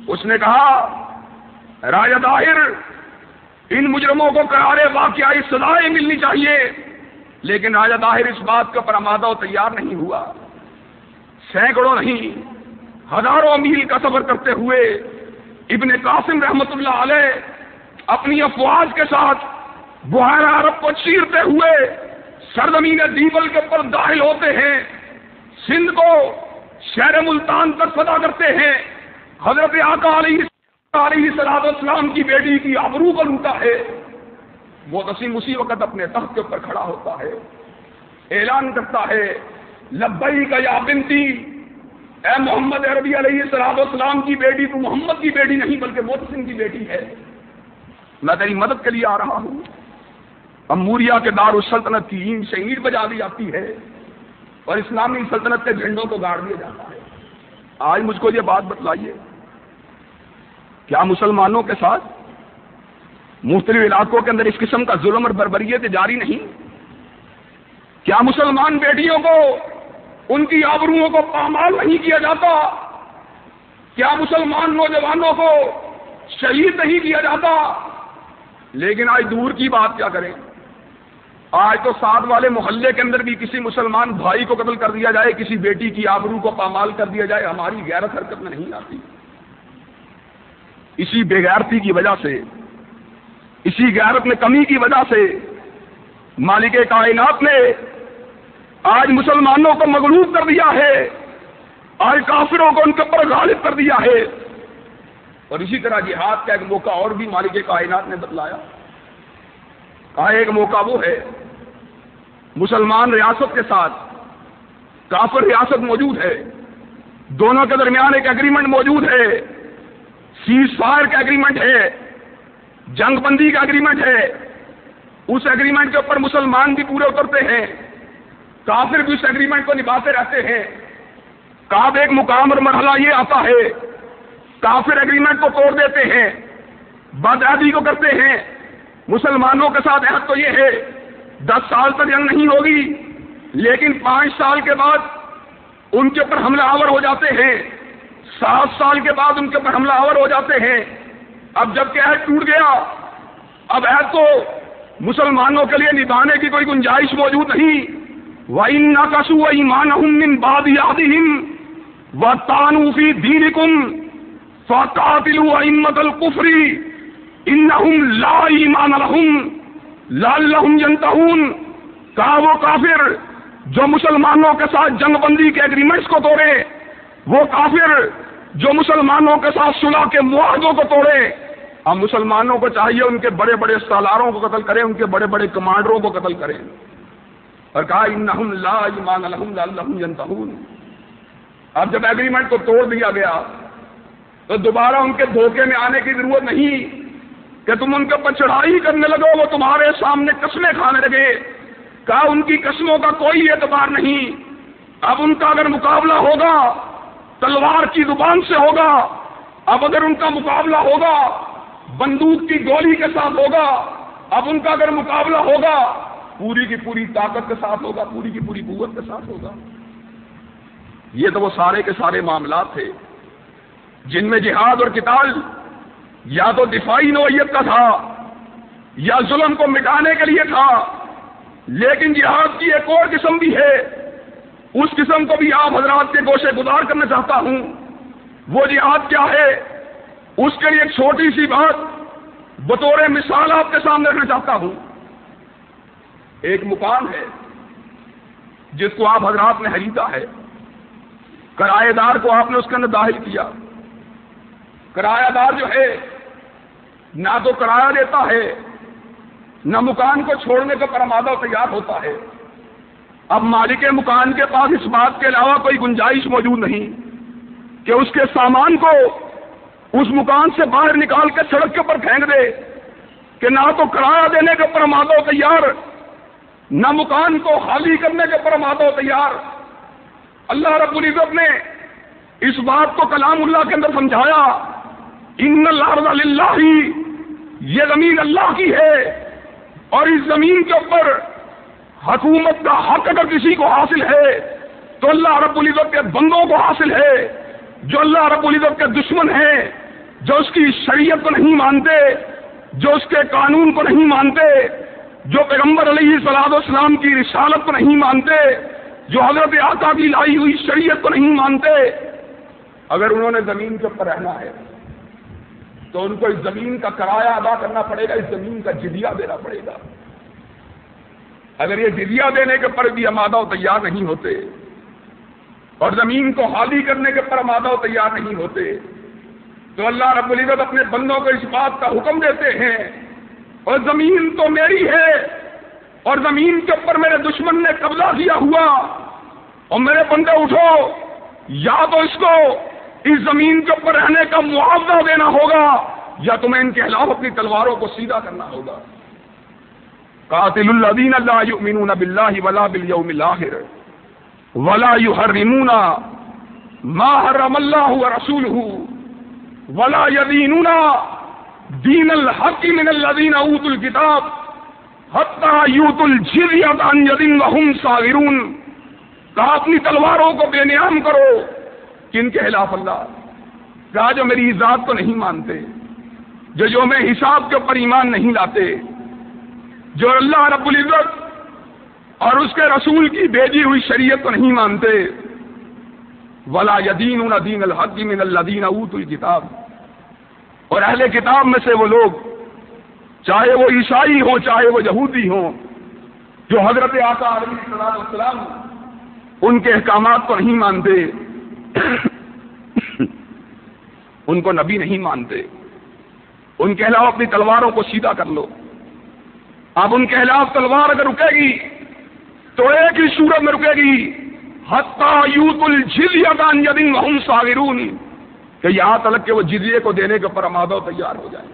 اس نے کہا راجہ داہر ان مجرموں کو قرار واقعی سزائیں ملنی چاہیے، لیکن راجہ داہر اس بات کا پر آمادہ و تیار نہیں ہوا. سینکڑوں نہیں ہزاروں میل کا سفر کرتے ہوئے ابن قاسم رحمت اللہ علیہ اپنی افواج کے ساتھ بحیرہ عرب کو چیرتے ہوئے سرزمین دیبل کے اوپر داخل ہوتے ہیں، سندھ کو شہر ملتان تک فتح کرتے ہیں. حضرت آقا علیہ الصلوۃ والسلام کی بیٹی کی آبرو کو لوٹا ہے. وہ وسیم اسی وقت اپنے تخت کے اوپر کھڑا ہوتا ہے، اعلان کرتا ہے لبیک یا بنتی، اے محمد عربی علیہ الصلوۃ والسلام کی بیٹی، تو محمد کی بیٹی نہیں بلکہ محتسم کی بیٹی ہے، میں تیری مدد کے لیے آ رہا ہوں. اموریہ کے دارالسلطنت کی اینٹ سے اینٹ بجا دی جاتی ہے اور اسلامی سلطنت کے جھنڈوں کو گاڑ دیا جاتا ہے. آج مجھ کو یہ بات بتلائیے، کیا مسلمانوں کے ساتھ مختلف علاقوں کے اندر اس قسم کا ظلم اور بربریت جاری نہیں؟ کیا مسلمان بیٹیوں کو ان کی آبروؤں کو پامال نہیں کیا جاتا؟ کیا مسلمان نوجوانوں کو شہید نہیں کیا جاتا؟ لیکن آج دور کی بات کیا کریں، آج تو ساتھ والے محلے کے اندر بھی کسی مسلمان بھائی کو قتل کر دیا جائے، کسی بیٹی کی آبرو کو پامال کر دیا جائے، ہماری غیرت حرکت میں نہیں آتی. اسی بے غیرتی کی وجہ سے، اسی غیرت میں کمی کی وجہ سے مالک کائنات نے آج مسلمانوں کو مغلوب کر دیا ہے، آج کافروں کو ان کے اوپر غالب کر دیا ہے۔ اور اسی طرح جہاد کا ایک موقع اور بھی مالک کائنات نے بتلایا، کہا ایک موقع وہ ہے مسلمان ریاست کے ساتھ کافر ریاست موجود ہے، دونوں کے درمیان ایک ایگریمنٹ موجود ہے، سیز فائر کا ایگریمنٹ ہے، جنگ بندی کا ایگریمنٹ ہے۔ اس ایگریمنٹ کے اوپر مسلمان بھی پورے اترتے ہیں، کافر بھی اس ایگریمنٹ کو نبھاتے رہتے ہیں۔ کاب ایک مقام اور مرحلہ یہ آتا ہے کافر ایگریمنٹ کو توڑ دیتے ہیں، بدعہدی کو کرتے ہیں۔ مسلمانوں کے ساتھ عہد تو یہ ہے 10 سال تک جنگ نہیں ہوگی، لیکن 5 سال کے بعد ان کے اوپر حملہ آور ہو جاتے ہیں، 7 سال کے بعد ان کے اوپر حملہ آور ہو جاتے ہیں۔ اب جب کہ عہد ٹوٹ گیا، اب عہد تو مسلمانوں کے لیے نبھانے کی کوئی گنجائش موجود نہیں۔ وَإِن نَكَثُوا أَيْمَانَهُم مِّن بَعْدِ عَهْدِهِمْ وَطَعَنُوا فِي دِينِكُمْ فَقَاتِلُوا أَئِمَّةَ الْكُفْرِ إِنَّهُمْ لَا إِيمَانَ لَهُمْ لَعَلَّهُمْ يَنْتَهُونَ۔ کہا وہ کافر جو مسلمانوں کے ساتھ جنگ بندی کے ایگریمنٹس کو توڑے، وہ کافر جو مسلمانوں کے ساتھ صلح کے معاہدوں کو توڑے، ہم مسلمانوں کو چاہیے ان کے بڑے بڑے سالاروں کو قتل کریں، ان کے بڑے بڑے کمانڈروں کو قتل کریں۔ اور کہا انہم لا ایمان لہم لعلہم ینتہون۔ اب جب ایگریمنٹ کو توڑ دیا گیا تو دوبارہ ان کے دھوکے میں آنے کی ضرورت نہیں کہ تم ان کے اوپر چڑھائی کرنے لگو، وہ تمہارے سامنے قسمیں کھانے لگے۔ کہا ان کی قسموں کا کوئی اعتبار نہیں، اب ان کا اگر مقابلہ ہوگا تلوار کی زبان سے ہوگا، اب اگر ان کا مقابلہ ہوگا بندوق کی گولی کے ساتھ ہوگا، اب ان کا اگر مقابلہ ہوگا پوری کی پوری طاقت کے ساتھ ہوگا، پوری کی پوری قوت کے ساتھ ہوگا۔ یہ تو وہ سارے کے سارے معاملات تھے جن میں جہاد اور قتال یا تو دفاعی نوعیت کا تھا یا ظلم کو مٹانے کے لیے تھا، لیکن جہاد کی ایک اور قسم بھی ہے، اس قسم کو بھی آپ حضرات کے گوشے گزار کرنا چاہتا ہوں۔ وہ جہاد کیا ہے، اس کے لیے ایک چھوٹی سی بات بطور مثال آپ کے سامنے رکھنا چاہتا ہوں۔ ایک مکان ہے جس کو آپ حضرات نے خریدا ہے، کرایہ دار کو آپ نے اس کے اندر داخل کیا۔ کرایہ دار جو ہے نہ تو کرایہ دیتا ہے نہ مکان کو چھوڑنے کا پرآمادہ تیار ہوتا ہے۔ اب مالک مکان کے پاس اس بات کے علاوہ کوئی گنجائش موجود نہیں کہ اس کے سامان کو اس مکان سے باہر نکال کے سڑک کے اوپر پھینک دے، کہ نہ تو کرایہ دینے کے اوپر آمادہ تیار نہ مکان کو خالی کرنے کے اوپر آمادہ تیار۔ اللہ رب العزت نے اس بات کو کلام اللہ کے اندر سمجھایا، ان الارض للہ، یہ زمین اللہ کی ہے، اور اس زمین کے اوپر حکومت کا حق اگر کسی کو حاصل ہے تو اللہ رب العزت کے بندوں کو حاصل ہے۔ جو اللہ رب العزت کے دشمن ہیں، جو اس کی شریعت کو نہیں مانتے، جو اس کے قانون کو نہیں مانتے، جو پیغمبر علیہ الصلوۃ والسلام کی رسالت کو نہیں مانتے، جو حضرت آقا کی لائی ہوئی شریعت کو نہیں مانتے، اگر انہوں نے زمین کے اوپر رہنا ہے تو ان کو اس زمین کا کرایہ ادا کرنا پڑے گا، اس زمین کا جزیہ دینا پڑے گا۔ اگر یہ جزیہ دینے کے پر بھی آمادہ و تیار نہیں ہوتے اور زمین کو خالی کرنے کے پر آمادہ و تیار نہیں ہوتے تو اللہ رب العزت اپنے بندوں کو اس بات کا حکم دیتے ہیں، اور زمین تو میری ہے اور زمین کے اوپر میرے دشمن نے قبضہ کیا ہوا، اور میرے بندے اٹھو، یا تو اس کو اس زمین کے اوپر رہنے کا معاوضہ دینا ہوگا یا تمہیں ان کے خلاف اپنی تلواروں کو سیدھا کرنا ہوگا۔ قاتل الذین لا یؤمنون باللہ ولا بالیوم الآخر ولا یحرمون ما حرم اللہ ورسولہ ولا یدینون دین الحق من الذین اوتوا الکتاب حتی یؤتوا الجزیۃ عن ید وہم صاغرون۔ کہا اپنی تلواروں کو بے نیام کرو، کن کے خلاف؟ اللہ کہا جو میری ذات کو نہیں مانتے، جو میں حساب کے اوپر ایمان نہیں لاتے، جو اللہ رب العزت اور اس کے رسول کی بھیجی ہوئی شریعت کو نہیں مانتے، ولا یدینون دین الحق من الذین اوتوا الکتاب، اور اہل کتاب میں سے وہ لوگ، چاہے وہ عیسائی ہوں چاہے وہ یہودی ہوں، جو حضرت آقا علیہ السلام ان کے احکامات کو نہیں مانتے، ان کو نبی نہیں مانتے، ان کے خلاف اپنی تلواروں کو سیدھا کر لو۔ اب ان کے خلاف تلوار اگر رکے گی تو ایک ہی صورت میں رکے گی، حتی یؤتوا الجزیۃ عن ید وہم صاغرون، کہ یہاں تک کہ وہ جزیے کو دینے کے اوپر آمادہ و تیار ہو جائیں۔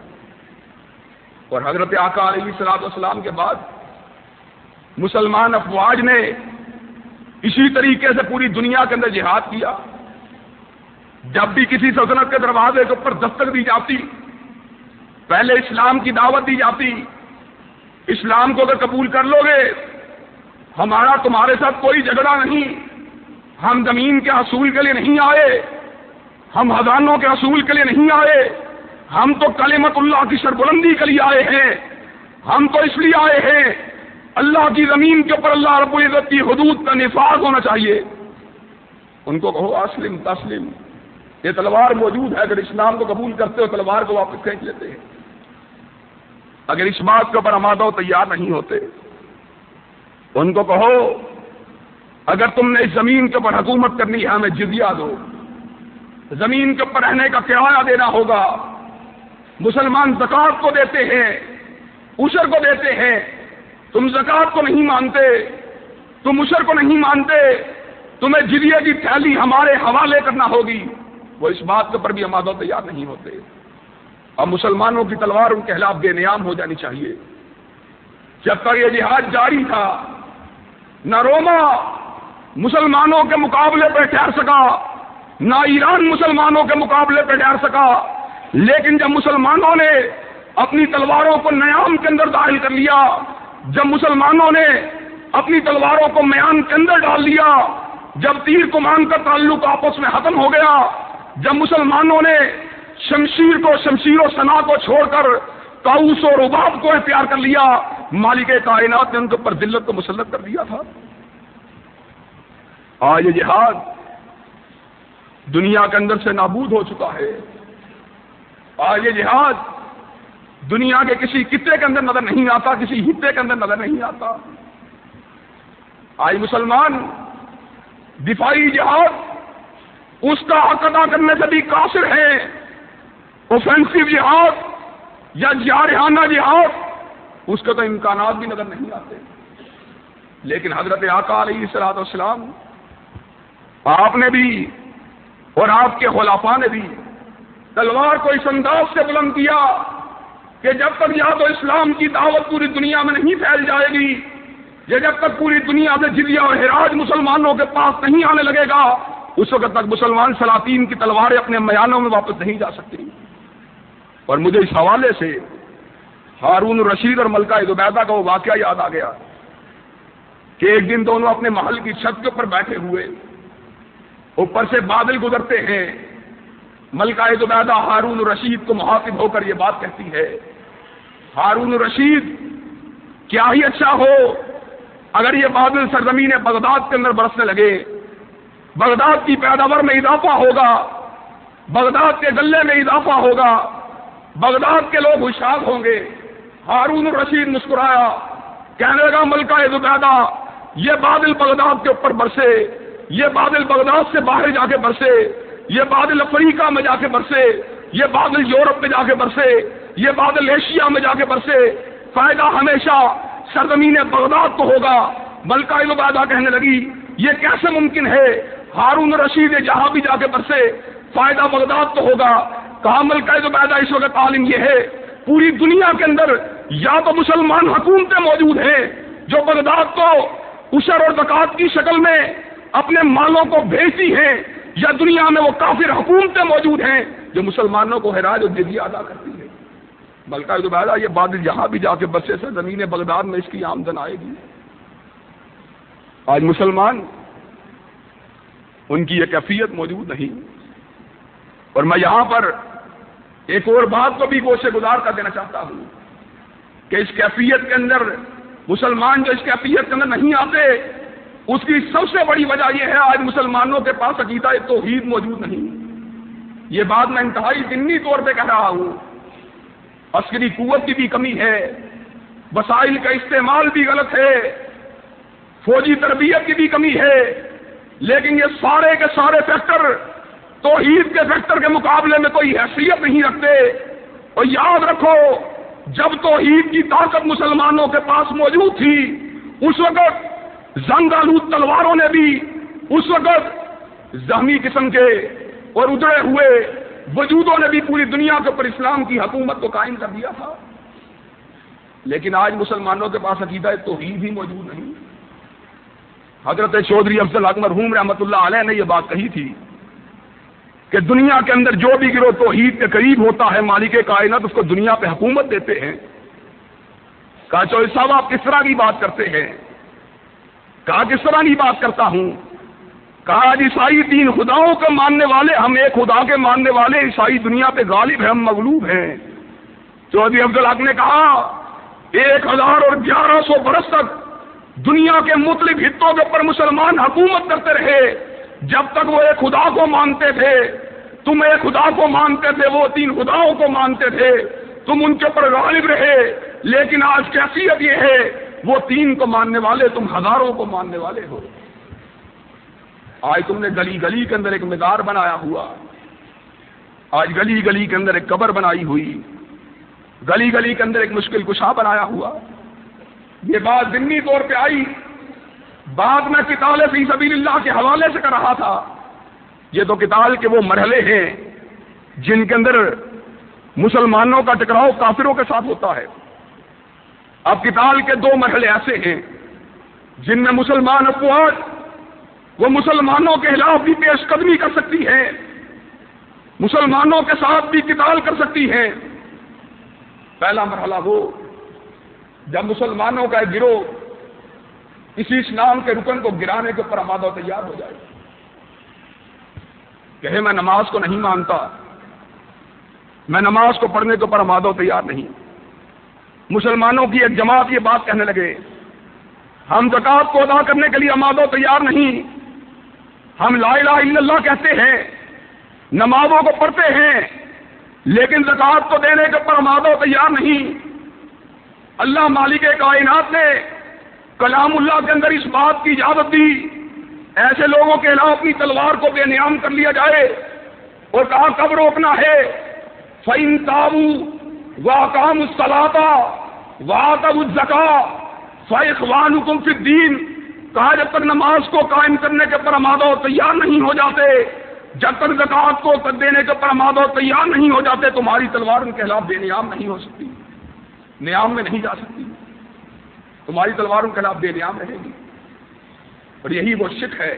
اور حضرت آقا علیہ السلام کے بعد مسلمان افواج نے اسی طریقے سے پوری دنیا کے اندر جہاد کیا۔ جب بھی کسی سلطنت کے دروازے کے اوپر دستک دی جاتی، پہلے اسلام کی دعوت دی جاتی، اسلام کو اگر قبول کر لو گے ہمارا تمہارے ساتھ کوئی جھگڑا نہیں، ہم زمین کے حصول کے لیے نہیں آئے، ہم خزانوں کے حصول کے لیے نہیں آئے، ہم تو کلمت اللہ کی سربلندی کے لیے آئے ہیں، ہم تو اس لیے آئے ہیں اللہ کی زمین کے اوپر اللہ رب العزت کی حدود کا نفاذ ہونا چاہیے۔ ان کو کہو اسلم تسلم، یہ تلوار موجود ہے، اگر اسلام کو قبول کرتے ہو تلوار کو واپس کھینچ لیتے ہیں، اگر اس بات کے اوپر آمادہ و تیار نہیں ہوتے ان کو کہو اگر تم نے اس زمین کے اوپر حکومت کرنی ہے ہمیں جزیہ دو، زمین کے اوپر رہنے کا کرایہ دینا ہوگا۔ مسلمان زکوٰۃ کو دیتے ہیں، عشر کو دیتے ہیں، تم زکوٰۃ کو نہیں مانتے، تم عشر کو نہیں مانتے، تمہیں جزیے کی تھیلی ہمارے حوالے کرنا ہوگی، وہ اس بات کے اوپر بھی آمادہ و تیار نہیں ہوتے۔ اب مسلمانوں کی تلوار ان کے خلاف بے نیام ہو جانی چاہیے۔ جب تک یہ جہاد جاری تھا نہ روما مسلمانوں کے مقابلے پہ ٹھہر سکا، نہ ایران مسلمانوں کے مقابلے پہ ٹھہر سکا، لیکن جب مسلمانوں نے اپنی تلواروں کو نیام کے اندر داخل کر لیا، جب مسلمانوں نے اپنی تلواروں کو میان کے اندر ڈال لیا، جب تیر کمان کا تعلق آپس میں ختم ہو گیا، جب مسلمانوں نے شمشیر و سنا کو چھوڑ کر طاؤس و رباب کو اختیار کر لیا، مالک کائنات نے ان کے اوپر ذلت کو مسلط کر دیا تھا۔ آج یہ جہاد دنیا کے اندر سے نابود ہو چکا ہے، آج یہ جہاد دنیا کے کسی خطے کے اندر نظر نہیں آتا، کسی خطے کے اندر نظر نہیں آتا۔ آج مسلمان دفاعی جہاد اس کا حق ادا کرنے سے بھی قاصر ہے، اوفینسو جہاد یا جارحانہ جہاد اس کے تو امکانات بھی نظر نہیں آتے۔ لیکن حضرت آقا علیہ السلام آپ نے بھی اور آپ کے خلفاء نے بھی تلوار کو اس انداز سے بلند کیا کہ جب تک یا تو اسلام کی دعوت پوری دنیا میں نہیں پھیل جائے گی، یہ جب تک پوری دنیا سے جزیہ اور حراج مسلمانوں کے پاس نہیں آنے لگے گا، اس وقت تک مسلمان سلاطین کی تلواریں اپنے میانوں میں واپس نہیں جا سکتی۔ اور مجھے اس حوالے سے ہارون الرشید اور ملکہ زبیدہ کا وہ واقعہ یاد آ گیا کہ ایک دن دونوں اپنے محل کی چھت کے اوپر بیٹھے ہوئے، اوپر سے بادل گزرتے ہیں، ملکہ زبیدہ ہارون الرشید کو مخاطب ہو کر یہ بات کہتی ہے، ہارون الرشید کیا ہی اچھا ہو اگر یہ بادل سرزمین بغداد کے اندر برسنے لگے، بغداد کی پیداوار میں اضافہ ہوگا، بغداد کے غلے میں اضافہ ہوگا، بغداد کے لوگ ہوشیار ہوں گے۔ ہارون الرشید مسکرایا، کہنے لگا ملکہ زبیدہ یہ بادل بغداد کے اوپر برسے، یہ بادل بغداد سے باہر جا کے برسے، یہ بادل افریقہ میں جا کے برسے، یہ بادل یورپ میں جا کے برسے، یہ بادل ایشیا میں جا کے برسے، فائدہ ہمیشہ سرزمین بغداد کو ہوگا۔ ملکہ زبیدہ کہنے لگی یہ کیسے ممکن ہے ہارون الرشید جہاں بھی جا کے برسے فائدہ بغداد تو ہوگا۔ کہا ملکہ زبیدہ اس وقت عالم یہ ہے پوری دنیا کے اندر یا تو مسلمان حکومتیں موجود ہیں جو بغداد کو عشر اور زکوٰۃ کی شکل میں اپنے مالوں کو بھیجتی ہیں، یا دنیا میں وہ کافر حکومتیں موجود ہیں جو مسلمانوں کو خراج اور جزیہ ادا کرتی ہیں۔ ملکہ زبیدہ یہ بادل جہاں بھی جا کے برسے سے زمین بغداد میں اس کی آمدن آئے گی۔ آج مسلمان ان کی یہ کیفیت موجود نہیں، اور میں یہاں پر ایک اور بات کو بھی گوشے گزار کر دینا چاہتا ہوں کہ اس کیفیت کے اندر مسلمان جو اس کیفیت کے اندر نہیں آتے، اس کی سب سے بڑی وجہ یہ ہے آج مسلمانوں کے پاس عقیدہ توحید موجود نہیں۔ یہ بات میں انتہائی ضمنی طور پہ کہہ رہا ہوں، عسکری قوت کی بھی کمی ہے، وسائل کا استعمال بھی غلط ہے، فوجی تربیت کی بھی کمی ہے، لیکن یہ سارے کے سارے فیکٹر توحید کے فیکٹر کے مقابلے میں کوئی حیثیت نہیں رکھتے۔ اور یاد رکھو، جب توحید کی طاقت مسلمانوں کے پاس موجود تھی، اس وقت زنگ آلود تلواروں نے بھی اس وقت زخمی قسم کے اور اجڑے ہوئے وجودوں نے بھی پوری دنیا کے اوپر اسلام کی حکومت کو قائم کر دیا تھا۔ لیکن آج مسلمانوں کے پاس عقیدہ توحید ہی موجود نہیں۔ حضرت چودھری افضل حق مرحوم رحمۃ اللہ علیہ نے یہ بات کہی تھی کہ دنیا کے اندر جو بھی گروہ توحید کے قریب ہوتا ہے، مالک کائنات اس کو دنیا پہ حکومت دیتے ہیں۔ کہا چودھری صاحب آپ کس طرح کی بات کرتے ہیں؟ کہا کس طرح کی بات کرتا ہوں؟ کہا عیسائی 3 خداؤں کے ماننے والے، ہم ایک خدا کے ماننے والے، عیسائی دنیا پہ غالب ہے، ہم مغلوب ہیں۔ چودھری افضل حق نے کہا 1011 برس تک دنیا کے مختلف خطوں کے اوپر مسلمان حکومت کرتے رہے، جب تک وہ ایک خدا کو مانتے تھے۔ تم ایک خدا کو مانتے تھے، وہ 3 خداؤں کو مانتے تھے، تم ان کے اوپر غالب رہے۔ لیکن آج کیفیت یہ ہے، وہ 3 کو ماننے والے، تم ہزاروں کو ماننے والے ہو۔ آج تم نے گلی گلی کے اندر ایک مزار بنایا ہوا، آج گلی گلی کے اندر ایک قبر بنائی ہوئی، گلی گلی کے اندر ایک مشکل کشا بنایا ہوا۔ یہ بات ضمنی طور پہ آئی، بعد میں قتال فی سبیل اللہ کے حوالے سے کر رہا تھا۔ یہ تو قتال کے وہ مرحلے ہیں جن کے اندر مسلمانوں کا ٹکراؤ کافروں کے ساتھ ہوتا ہے۔ اب قتال کے 2 مرحلے ایسے ہیں جن میں مسلمان افواج وہ مسلمانوں کے خلاف بھی پیش قدمی کر سکتی ہے، مسلمانوں کے ساتھ بھی قتال کر سکتی ہے۔ پہلا مرحلہ وہ جب مسلمانوں کا ایک گروہ کسی اسلام کے رکن کو گرانے کے اوپر آمادہ تیار ہو جائے، کہے میں نماز کو نہیں مانتا، میں نماز کو پڑھنے کے اوپر آمادہ تیار نہیں۔ مسلمانوں کی ایک جماعت یہ بات کہنے لگے ہم زکوٰۃ کو ادا کرنے کے لیے آمادہ تیار نہیں، ہم لا الہ الا اللہ کہتے ہیں، نمازوں کو پڑھتے ہیں، لیکن زکوٰۃ کو دینے کے اوپر آمادہ تیار نہیں۔ اللہ مالک کائنات نے کلام اللہ کے اندر اس بات کی اجازت دی ایسے لوگوں کے خلاف اپنی تلوار کو بے نیام کر لیا جائے، اور کہا کب روکنا ہے؟ فَإِن تَابُوا وَأَقَامُوا الصَّلَاةَ وَآتَوُا الزَّكَاةَ فَإِخْوَانُكُمْ فِي الدِّينِ۔ کہا جب تک نماز کو قائم کرنے کے اوپر آمادہ تیار نہیں ہو جاتے، جب تک زکوٰۃ کو دینے کے اوپر آمادہ تیار نہیں ہو جاتے، تمہاری تلوار ان کے خلاف بے نیام نہیں ہو سکتی، نیام میں نہیں جا سکتی، تمہاری تلوار ان کے خلاف بے نیام رہے گی۔ اور یہی وہ شک ہے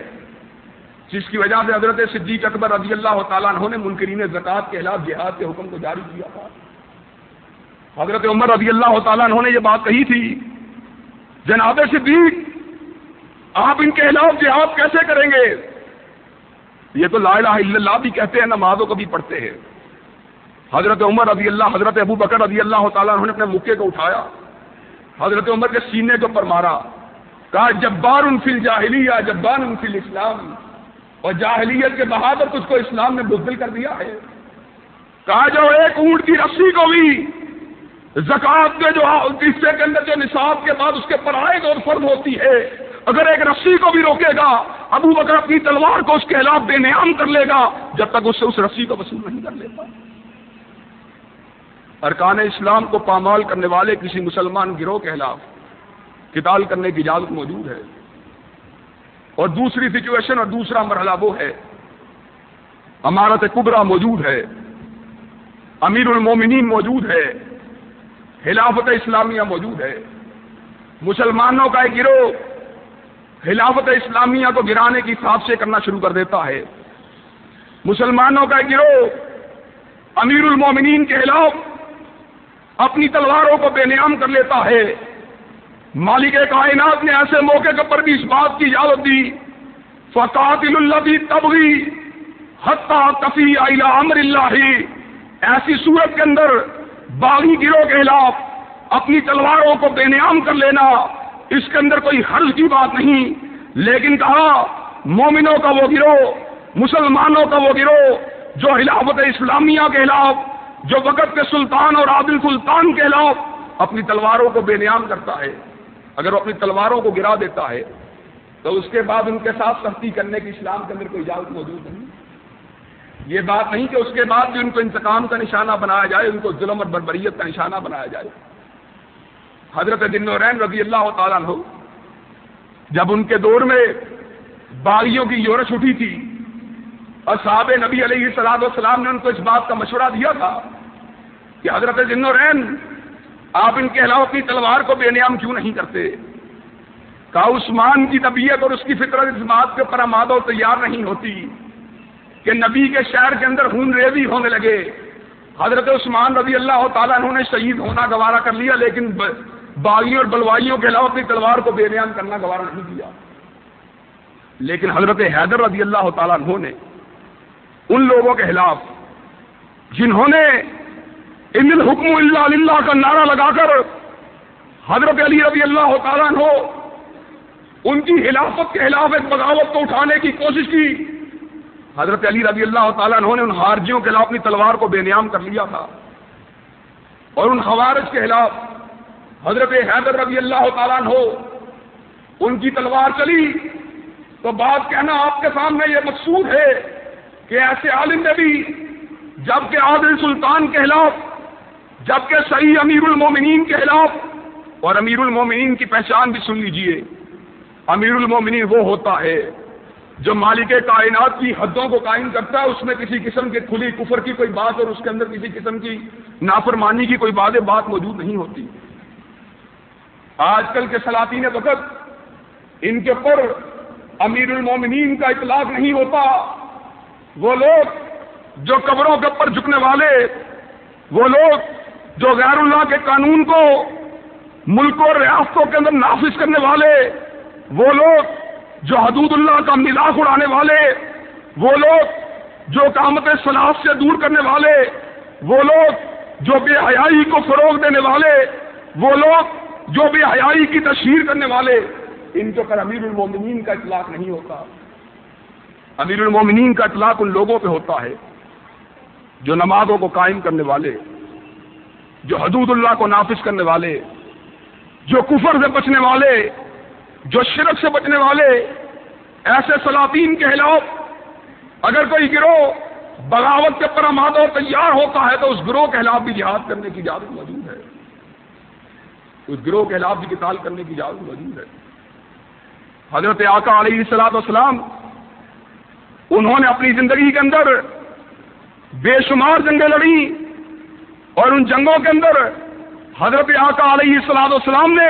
جس کی وجہ سے حضرت صدیق اکبر رضی اللہ تعالیٰ عنہ نے منکرین زکوٰۃ کے خلاف جہاد کے حکم کو جاری کیا تھا۔ حضرت عمر رضی اللہ تعالیٰ عنہ نے یہ بات کہی تھی جناب صدیق آپ ان کے خلاف جہاد کیسے کریں گے؟ یہ تو لا الہ الا اللہ بھی کہتے ہیں، نمازوں کو بھی پڑھتے ہیں۔ حضرت عمر رضی اللہ، حضرت ابو بکر رضی اللہ تعالیٰ عنہ نے اپنے مکے کو اٹھایا، حضرت عمر کے سینے کے اوپر مارا، کہا جبار فی الجاہلیہ جبار فی الاسلام، اور جاہلیت کے بہادر تجھ کو اسلام نے بزدل کر دیا ہے۔ کہا جو ایک اونٹ کی رسی کو بھی زکوٰۃ کے جو حصے کے اندر جو نصاب کے بعد اس کے پر عائد اور فرض ہوتی ہے، اگر ایک رسی کو بھی روکے گا، ابو بکر اپنی تلوار کو اس کے خلاف بے نیام کر لے گا جب تک اس سے اس رسی کو وصول نہیں کر لیتا۔ ارکان اسلام کو پامال کرنے والے کسی مسلمان گروہ کے خلاف قتال کرنے کی اجازت موجود ہے۔ اور دوسری سچویشن اور دوسرا مرحلہ وہ ہے امارت کبریٰ موجود ہے، امیر المومنین موجود ہے، خلافت اسلامیہ موجود ہے، مسلمانوں کا ایک گروہ خلافت اسلامیہ کو گرانے کی سازشیں کرنا شروع کر دیتا ہے، مسلمانوں کا ایک گروہ امیر المومنین کے خلاف اپنی تلواروں کو بے نیام کر لیتا ہے۔ مالک کائنات نے ایسے موقع کے پر بھی اس بات کی اجازت دی فَقَاتِلُوا الَّتِي تَبْغِي حَتَّىٰ تَفِيءَ إِلَىٰ أَمْرِ اللَّهِ۔ ایسی صورت کے اندر باغی گروہ کے خلاف اپنی تلواروں کو بے نیام کر لینا، اس کے اندر کوئی حرج کی بات نہیں، لیکن کہا مومنوں کا وہ گروہ، مسلمانوں کا وہ گروہ جو خلافت اسلامیہ کے خلاف جو وقت کے سلطان اور عادل سلطان کے خلاف اپنی تلواروں کو بے نیام کرتا ہے، اگر وہ اپنی تلواروں کو گرا دیتا ہے تو اس کے بعد ان کے ساتھ سختی کرنے کی اسلام کے اندر کوئی اجازت موجود نہیں۔ یہ بات نہیں کہ اس کے بعد بھی ان کو انتقام کا نشانہ بنایا جائے، ان کو ظلم اور بربریت کا نشانہ بنایا جائے۔ حضرت ذی النورین رضی اللہ تعالیٰ عنہ جب ان کے دور میں باغیوں کی یورش اٹھی تھی، اصحاب نبی علیہ الصلوۃ والسلام نے ان کو اس بات کا مشورہ دیا تھا کہ حضرت ذی النورین آپ ان کے خلاف اپنی تلوار کو بے نیام کیوں نہیں کرتے؟ کہا عثمان کی طبیعت اور اس کی فطرت اس بات کے اوپر آمادہ و تیار نہیں ہوتی کہ نبی کے شہر کے اندر خون ریزی ہونے لگے۔ حضرت عثمان رضی اللہ تعالیٰ عنہ نے شہید ہونا گوارا کر لیا، لیکن باغیوں اور بلوائیوں کے علاوہ اپنی تلوار کو بے نیام کرنا گوارا نہیں کیا۔ لیکن حضرت حیدر رضی اللہ تعالیٰ عنہ نے ان لوگوں کے خلاف جنہوں نے ان الحکم الا للہ کا نعرہ لگا کر حضرت علی رضی اللہ تعالیٰ عنہ ان کی خلافت کے خلاف ایک بغاوت کو اٹھانے کی کوشش کی، حضرت علی رضی اللہ تعالیٰ عنہ نے ان خارجیوں کے خلاف اپنی تلوار کو بے نیام کر لیا تھا، اور ان خوارج کے خلاف حضرت حیدر رضی اللہ تعالیٰ عنہ ان کی تلوار چلی۔ تو بات کہنا آپ کے سامنے یہ مقصود ہے کہ ایسے عالم نے بھی جبکہ عادل سلطان کے خلاف، جبکہ صحیح امیر المومنین کے خلاف، اور امیر المومنین کی پہچان بھی سن لیجئے، امیر المومنین وہ ہوتا ہے جو مالک کائنات کی حدوں کو قائم کرتا ہے، اس میں کسی قسم کے کھلی کفر کی کوئی بات اور اس کے اندر کسی قسم کی نافرمانی کی کوئی بات موجود نہیں ہوتی۔ آج کل کے سلاطین وقت ان کے اوپر امیر المومنین کا اطلاق نہیں ہوتا۔ وہ لوگ جو قبروں کے اوپر جھکنے والے، وہ لوگ جو غیر اللہ کے قانون کو ملک اور ریاستوں کے اندر نافذ کرنے والے، وہ لوگ جو حدود اللہ کا مذاق اڑانے والے، وہ لوگ جو اقامت صلاۃ سے دور کرنے والے، وہ لوگ جو بے حیائی کو فروغ دینے والے، وہ لوگ جو بے حیائی کی تشہیر کرنے والے، ان کے اوپر امیر المومنین کا اطلاق نہیں ہوتا۔ امیر المومنین کا اطلاق ان لوگوں پہ ہوتا ہے جو نمازوں کو قائم کرنے والے، جو حدود اللہ کو نافذ کرنے والے، جو کفر سے بچنے والے، جو شرک سے بچنے والے۔ ایسے سلاطین کے خلاف اگر کوئی گروہ بغاوت کے پر آمادہ و تیار ہوتا ہے تو اس گروہ کے خلاف بھی جہاد کرنے کی اجازت موجود ہے، اس گروہ کے خلاف بھی قتال کرنے کی اجازت موجود ہے۔ حضرت آقا علیہ الصلوۃ والسلام انہوں نے اپنی زندگی کے اندر بے شمار جنگیں لڑی، اور ان جنگوں کے اندر حضرت آقا علیہ الصلوۃ والسلام نے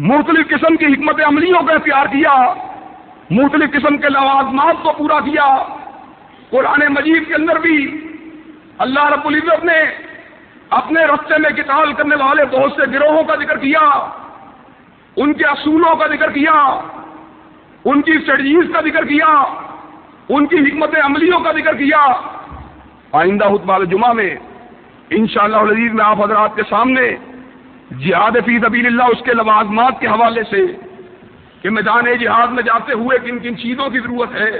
مختلف قسم کی حکمت عملیوں کا اختیار کیا، مختلف قسم کے لوازمات کو پورا کیا۔ قرآن مجید کے اندر بھی اللہ رب العزت نے اپنے راستے میں قتال کرنے والے بہت سے گروہوں کا ذکر کیا، ان کے اصولوں کا ذکر کیا، ان کی اسٹریٹجیز کا ذکر کیا، ان کی حکمت عملیوں کا ذکر کیا۔ آئندہ خطبہ جمعہ میں انشاءاللہ العزیز میں آپ حضرات کے سامنے جہاد فی سبیل اللہ اس کے لوازمات کے حوالے سے کہ میدان جہاد میں جاتے ہوئے کن کن چیزوں کی ضرورت ہے،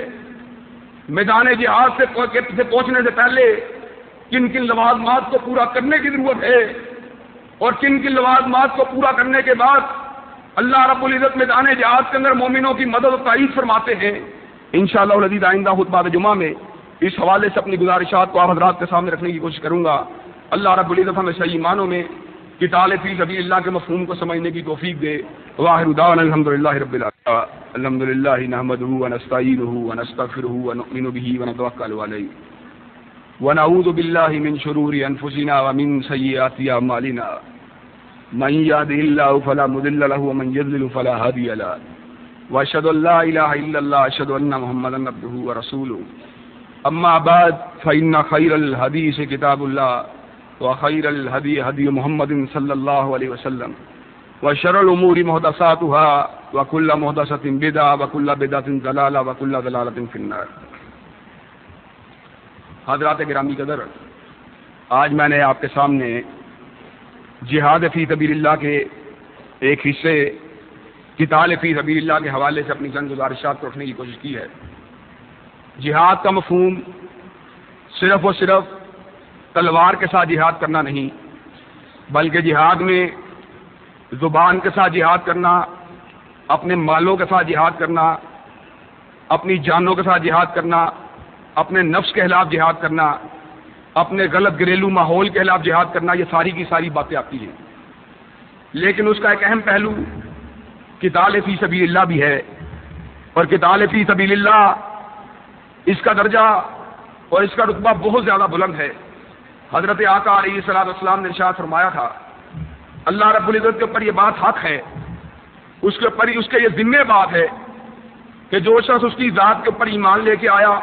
میدان جہاد سے پہنچنے سے پہلے کن کن لوازمات کو پورا کرنے کی ضرورت ہے، اور کن کن لوازمات کو پورا کرنے کے بعد اللہ رب العزت میدان جہاد کے اندر مومنوں کی مدد و تائید فرماتے ہیں۔ انشاءاللہ العزیز آئندہ خطبہ جمعہ میں اس حوالے سے اپنی گزارشات کو آپ حضرات کے سامنے رکھنے کی کوشش کروں گا۔ اللہ رب العزت ہمیں صحیح معنوں میں قتال فی سبیل اللہ کے مفہوم کو سمجھنے کی توفیق دے۔ وآخر دعوانا الحمدللہ رب العالمین۔ الحمدللہ نحمدہ ونستعینہ ونستغفرہ ونؤمن بہ ونتوکل علیہ ونعوذ باللہ من شرور انفسنا ومن سیئات اعمالنا من یهده اللہ فلا مضل له ومن یضلل فلا هادی له واشهد ان لا الہ الا اللہ اشهد ان محمدا عبدہ ورسولہ اما بعد فإن خیر الحدیث کتاب اللہ وخیر الهدی هدی محمد صلی اللہ علیہ وسلم وشر الامور محدثاتها وكل محدثة بدعة وكل بدعة ضلالة وكل ضلالة في النار۔ حضرات گرامی قدر، آج میں نے آپ کے سامنے جہاد فی سبیل اللہ کے ایک حصے قتال فی سبیل اللہ کے حوالے سے اپنی چند گزارشات کو رکھنے کی کوشش کی ہے۔ جہاد کا مفہوم صرف اور صرف تلوار کے ساتھ جہاد کرنا نہیں، بلکہ جہاد میں زبان کے ساتھ جہاد کرنا، اپنے مالوں کے ساتھ جہاد کرنا، اپنی جانوں کے ساتھ جہاد کرنا، اپنے نفس کے خلاف جہاد کرنا، اپنے غلط گھریلو ماحول کے خلاف جہاد کرنا، یہ ساری کی ساری باتیں آتی ہیں۔ لیکن اس کا ایک اہم پہلو قتال فی سبیل اللہ بھی ہے، اور قتال فی سبیل اللہ اس کا درجہ اور اس کا رتبہ بہت زیادہ بلند ہے۔ حضرت آقا علیہ الصلوۃ والسلام نے ارشاد فرمایا تھا، اللہ رب العزت کے اوپر یہ بات حق ہے، اس کے اوپر اس کے یہ ذمہ بات ہے کہ جو شخص اس کی ذات کے اوپر ایمان لے کے آیا،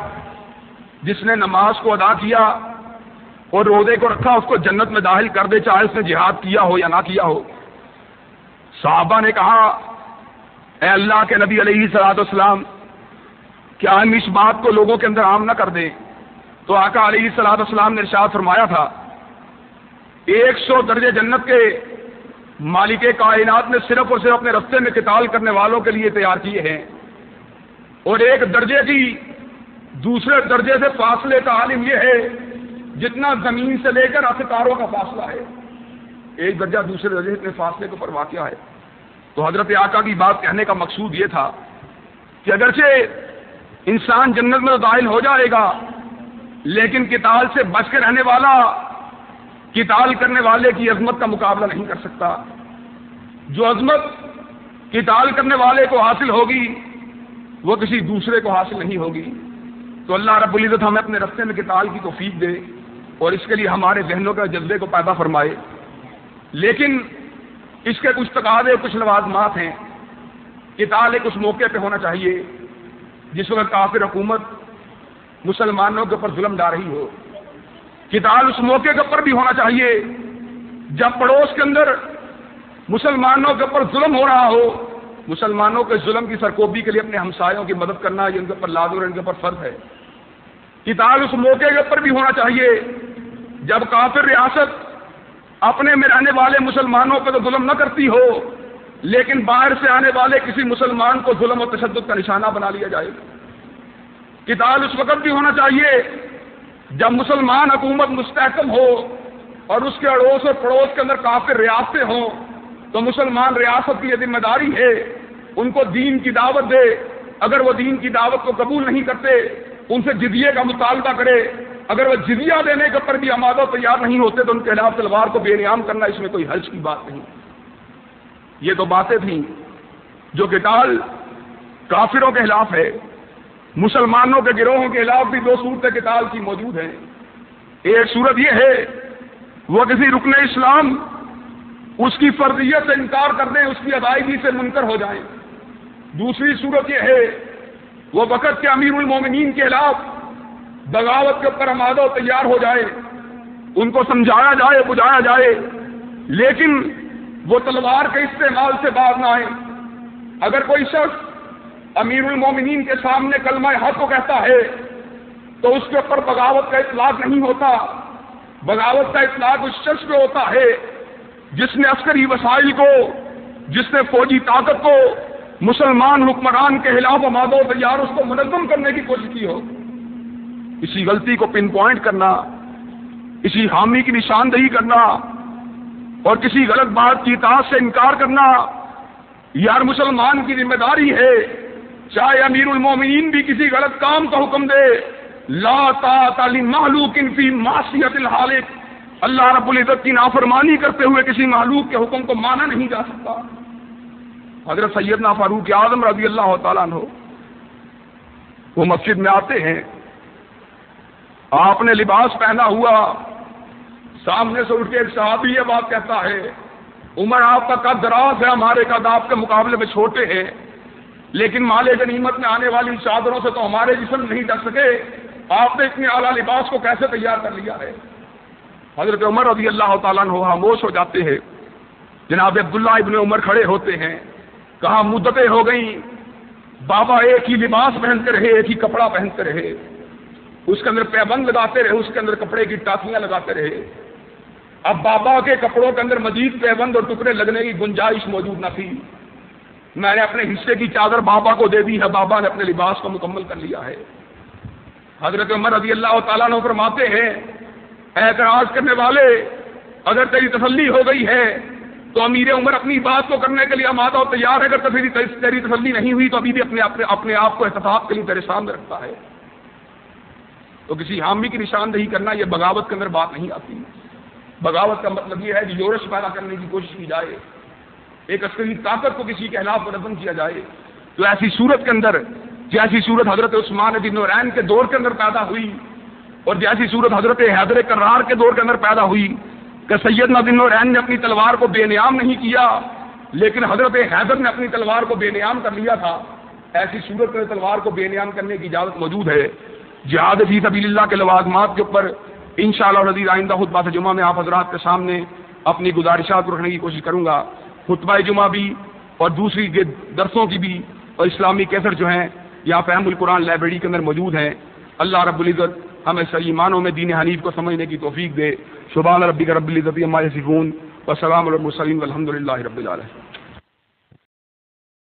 جس نے نماز کو ادا کیا اور روزے کو رکھا، اس کو جنت میں داخل کر دے، چاہے اس نے جہاد کیا ہو یا نہ کیا ہو۔ صحابہ نے کہا، اے اللہ کے نبی علیہ الصلوۃ والسلام، کیا ہم اس بات کو لوگوں کے اندر عام نہ کر دیں؟ تو آقا علیہ الصلوۃ والسلام نے ارشاد فرمایا تھا، 100 درجے جنت کے مالک کائنات نے صرف اور صرف اپنے راستے میں قتال کرنے والوں کے لیے تیار کیے ہیں، اور ایک درجے کی دوسرے درجے سے فاصلے کا عالم یہ ہے جتنا زمین سے لے کر ستاروں کا فاصلہ ہے، ایک درجہ دوسرے درجے کے فاصلے کے اوپر واقع ہے۔ تو حضرت آقا کی بات کہنے کا مقصود یہ تھا کہ اگرچہ انسان جنت میں داخل ہو جائے گا، لیکن قتال سے بچ کے رہنے والا قتال کرنے والے کی عظمت کا مقابلہ نہیں کر سکتا۔ جو عظمت قتال کرنے والے کو حاصل ہوگی وہ کسی دوسرے کو حاصل نہیں ہوگی۔ تو اللہ رب العزت ہمیں اپنے راستے میں قتال کی توفیق دے اور اس کے لیے ہمارے ذہنوں کا جذبے کو پیدا فرمائے۔ لیکن اس کے کچھ تقاضے، کچھ لوازمات ہیں۔ قتال ایک اس موقع پہ ہونا چاہیے جس وقت کافر حکومت مسلمانوں کے اوپر ظلم ڈال رہی ہو۔ قتال اس موقع کے اوپر بھی ہونا چاہیے جب پڑوس کے اندر مسلمانوں کے اوپر ظلم ہو رہا ہو۔ مسلمانوں کے ظلم کی سرکوبی کے لیے اپنے ہمسایوں کی مدد کرنا یہ ان کے اوپر لازم اور ان کے اوپر فرض ہے۔ قتال اس موقع کے اوپر بھی ہونا چاہیے جب کافر ریاست اپنے میں رہنے والے مسلمانوں پہ تو ظلم نہ کرتی ہو، لیکن باہر سے آنے والے کسی مسلمان کو ظلم و تشدد کا نشانہ بنا لیا جائے۔ قتال اس وقت بھی ہونا چاہیے جب مسلمان حکومت مستحکم ہو اور اس کے اڑوس اور پڑوس کے اندر کافر ریاستیں ہوں، تو مسلمان ریاست کی یہ ذمہ داری ہے ان کو دین کی دعوت دے۔ اگر وہ دین کی دعوت کو قبول نہیں کرتے ان سے جزیے کا مطالبہ کرے۔ اگر وہ جزیہ دینے کے اوپر بھی آمادہ تیار نہیں ہوتے تو ان کے خلاف تلوار کو بے نیام کرنا، اس میں کوئی حرج کی بات نہیں۔ یہ تو باتیں تھیں جو قتال کافروں کے خلاف ہے۔ مسلمانوں کے گروہوں کے خلاف بھی 2 صورتیں قتال کی موجود ہیں۔ ایک صورت یہ ہے وہ کسی رکن اسلام اس کی فرضیت سے انکار کر دیں، اس کی ادائیگی سے منکر ہو جائیں۔ دوسری صورت یہ ہے وہ وقت کے امیر المومنین کے خلاف بغاوت کے اوپر آمادہ و تیار ہو جائے، ان کو سمجھایا جائے، بجھایا جائے، لیکن وہ تلوار کے استعمال سے باز نہ آئے۔ اگر کوئی شخص امیر المومنین کے سامنے کلمہ حق کو کہتا ہے تو اس کے اوپر بغاوت کا اطلاق نہیں ہوتا۔ بغاوت کا اطلاق اس شخص پہ ہوتا ہے جس نے عسکری وسائل کو، جس نے فوجی طاقت کو مسلمان حکمران کے خلاف آمادہ و تیار اس کو منظم کرنے کی کوشش کی ہو۔ اسی غلطی کو پن پوائنٹ کرنا، اسی خامی کی نشاندہی کرنا اور کسی غلط بات کی اطاعت سے انکار کرنا یار مسلمان کی ذمہ داری ہے۔ چاہے امیر المومنین بھی کسی غلط کام کا حکم دے، لا طاعۃ لمخلوق فی معصیۃ الخالق، اللہ رب العزت کی نافرمانی کرتے ہوئے کسی مخلوق کے حکم کو مانا نہیں جا سکتا۔ حضرت سیدنا فاروق اعظم رضی اللہ تعالیٰ عنہ وہ مسجد میں آتے ہیں، آپ نے لباس پہنا ہوا، سامنے سے اٹھ کے ایک صحابی یہ بات کہتا ہے، عمر آپ کا قد دراز ہے، ہمارے قد آپ کے مقابلے میں چھوٹے ہیں، لیکن مال غنیمت میں آنے والی چادروں سے تو ہمارے جسم نہیں ڈر سکے، آپ نے اتنے اعلیٰ لباس کو کیسے تیار کر لیا ہے؟ حضرت عمر رضی اللہ تعالیٰ عنہ خاموش ہو جاتے ہیں۔ جناب عبداللہ ابن عمر کھڑے ہوتے ہیں، کہا مدتیں ہو گئیں بابا ایک ہی لباس پہنتے رہے، ایک ہی کپڑا پہنتے رہے، اس کے اندر پیبند لگاتے رہے، اس کے اندر کپڑے کی ٹاکیاں لگاتے رہے۔ اب بابا کے کپڑوں کے اندر مزید پیبند اور ٹکڑے لگنے کی گنجائش موجود نہ تھی، میں نے اپنے حصے کی چادر بابا کو دے دی ہے، بابا نے اپنے لباس کو مکمل کر لیا ہے۔ حضرت عمر رضی اللہ تعالیٰ عنہ فرماتے ہیں اعتراض کرنے والے اگر تیری تسلی ہو گئی ہے تو امیر عمر اپنی بات کو کرنے کے لیے آمادہ اور تیار ہے، اگر تیری تسلی نہیں ہوئی تو ابھی بھی اپنے آپ کو احتساب کے لیے تیرے سامنے رکھتا ہے۔ تو کسی حامی کی نشاندہی کرنا یہ بغاوت کے اندر بات نہیں آتی۔ بغاوت کا مطلب یہ ہے کہ یورش پیدا کرنے کی کوشش کی جائے، ایک عسکری طاقت کو کسی کے خلاف منظم کیا جائے۔ تو ایسی صورت کے اندر جیسی صورت حضرت عثمان بن نورین کے دور کے اندر پیدا ہوئی اور جیسی صورت حضرت حیدر کرار کے دور کے اندر پیدا ہوئی کہ سیدنا بن نورین نے اپنی تلوار کو بے نیام نہیں کیا لیکن حضرت حیدر نے اپنی تلوار کو بے نیام کر لیا تھا، ایسی صورت میں تلوار کو بے نیام کرنے کی اجازت موجود ہے۔ جہاد فی سبیل اللہ کے لوازمات کے اوپر انشاءاللہ العزیز آئندہ خطبہ جمعہ میں آپ حضرات کے سامنے اپنی گزارشات کو رکھنے کی کوشش کروں گا۔ خطبہ جمعہ بھی اور دوسری درسوں کی بھی اور اسلامی کیسٹ جو ہیں یہاں فہم القرآن لائبریری کے اندر موجود ہیں۔ اللہ رب العزت ہمیں صحیح معنوں میں دین حنیف کو سمجھنے کی توفیق دے۔ سبحان ربک رب العزت عما یصفون وسلام علی المرسلین والحمد للہ رب العالمین۔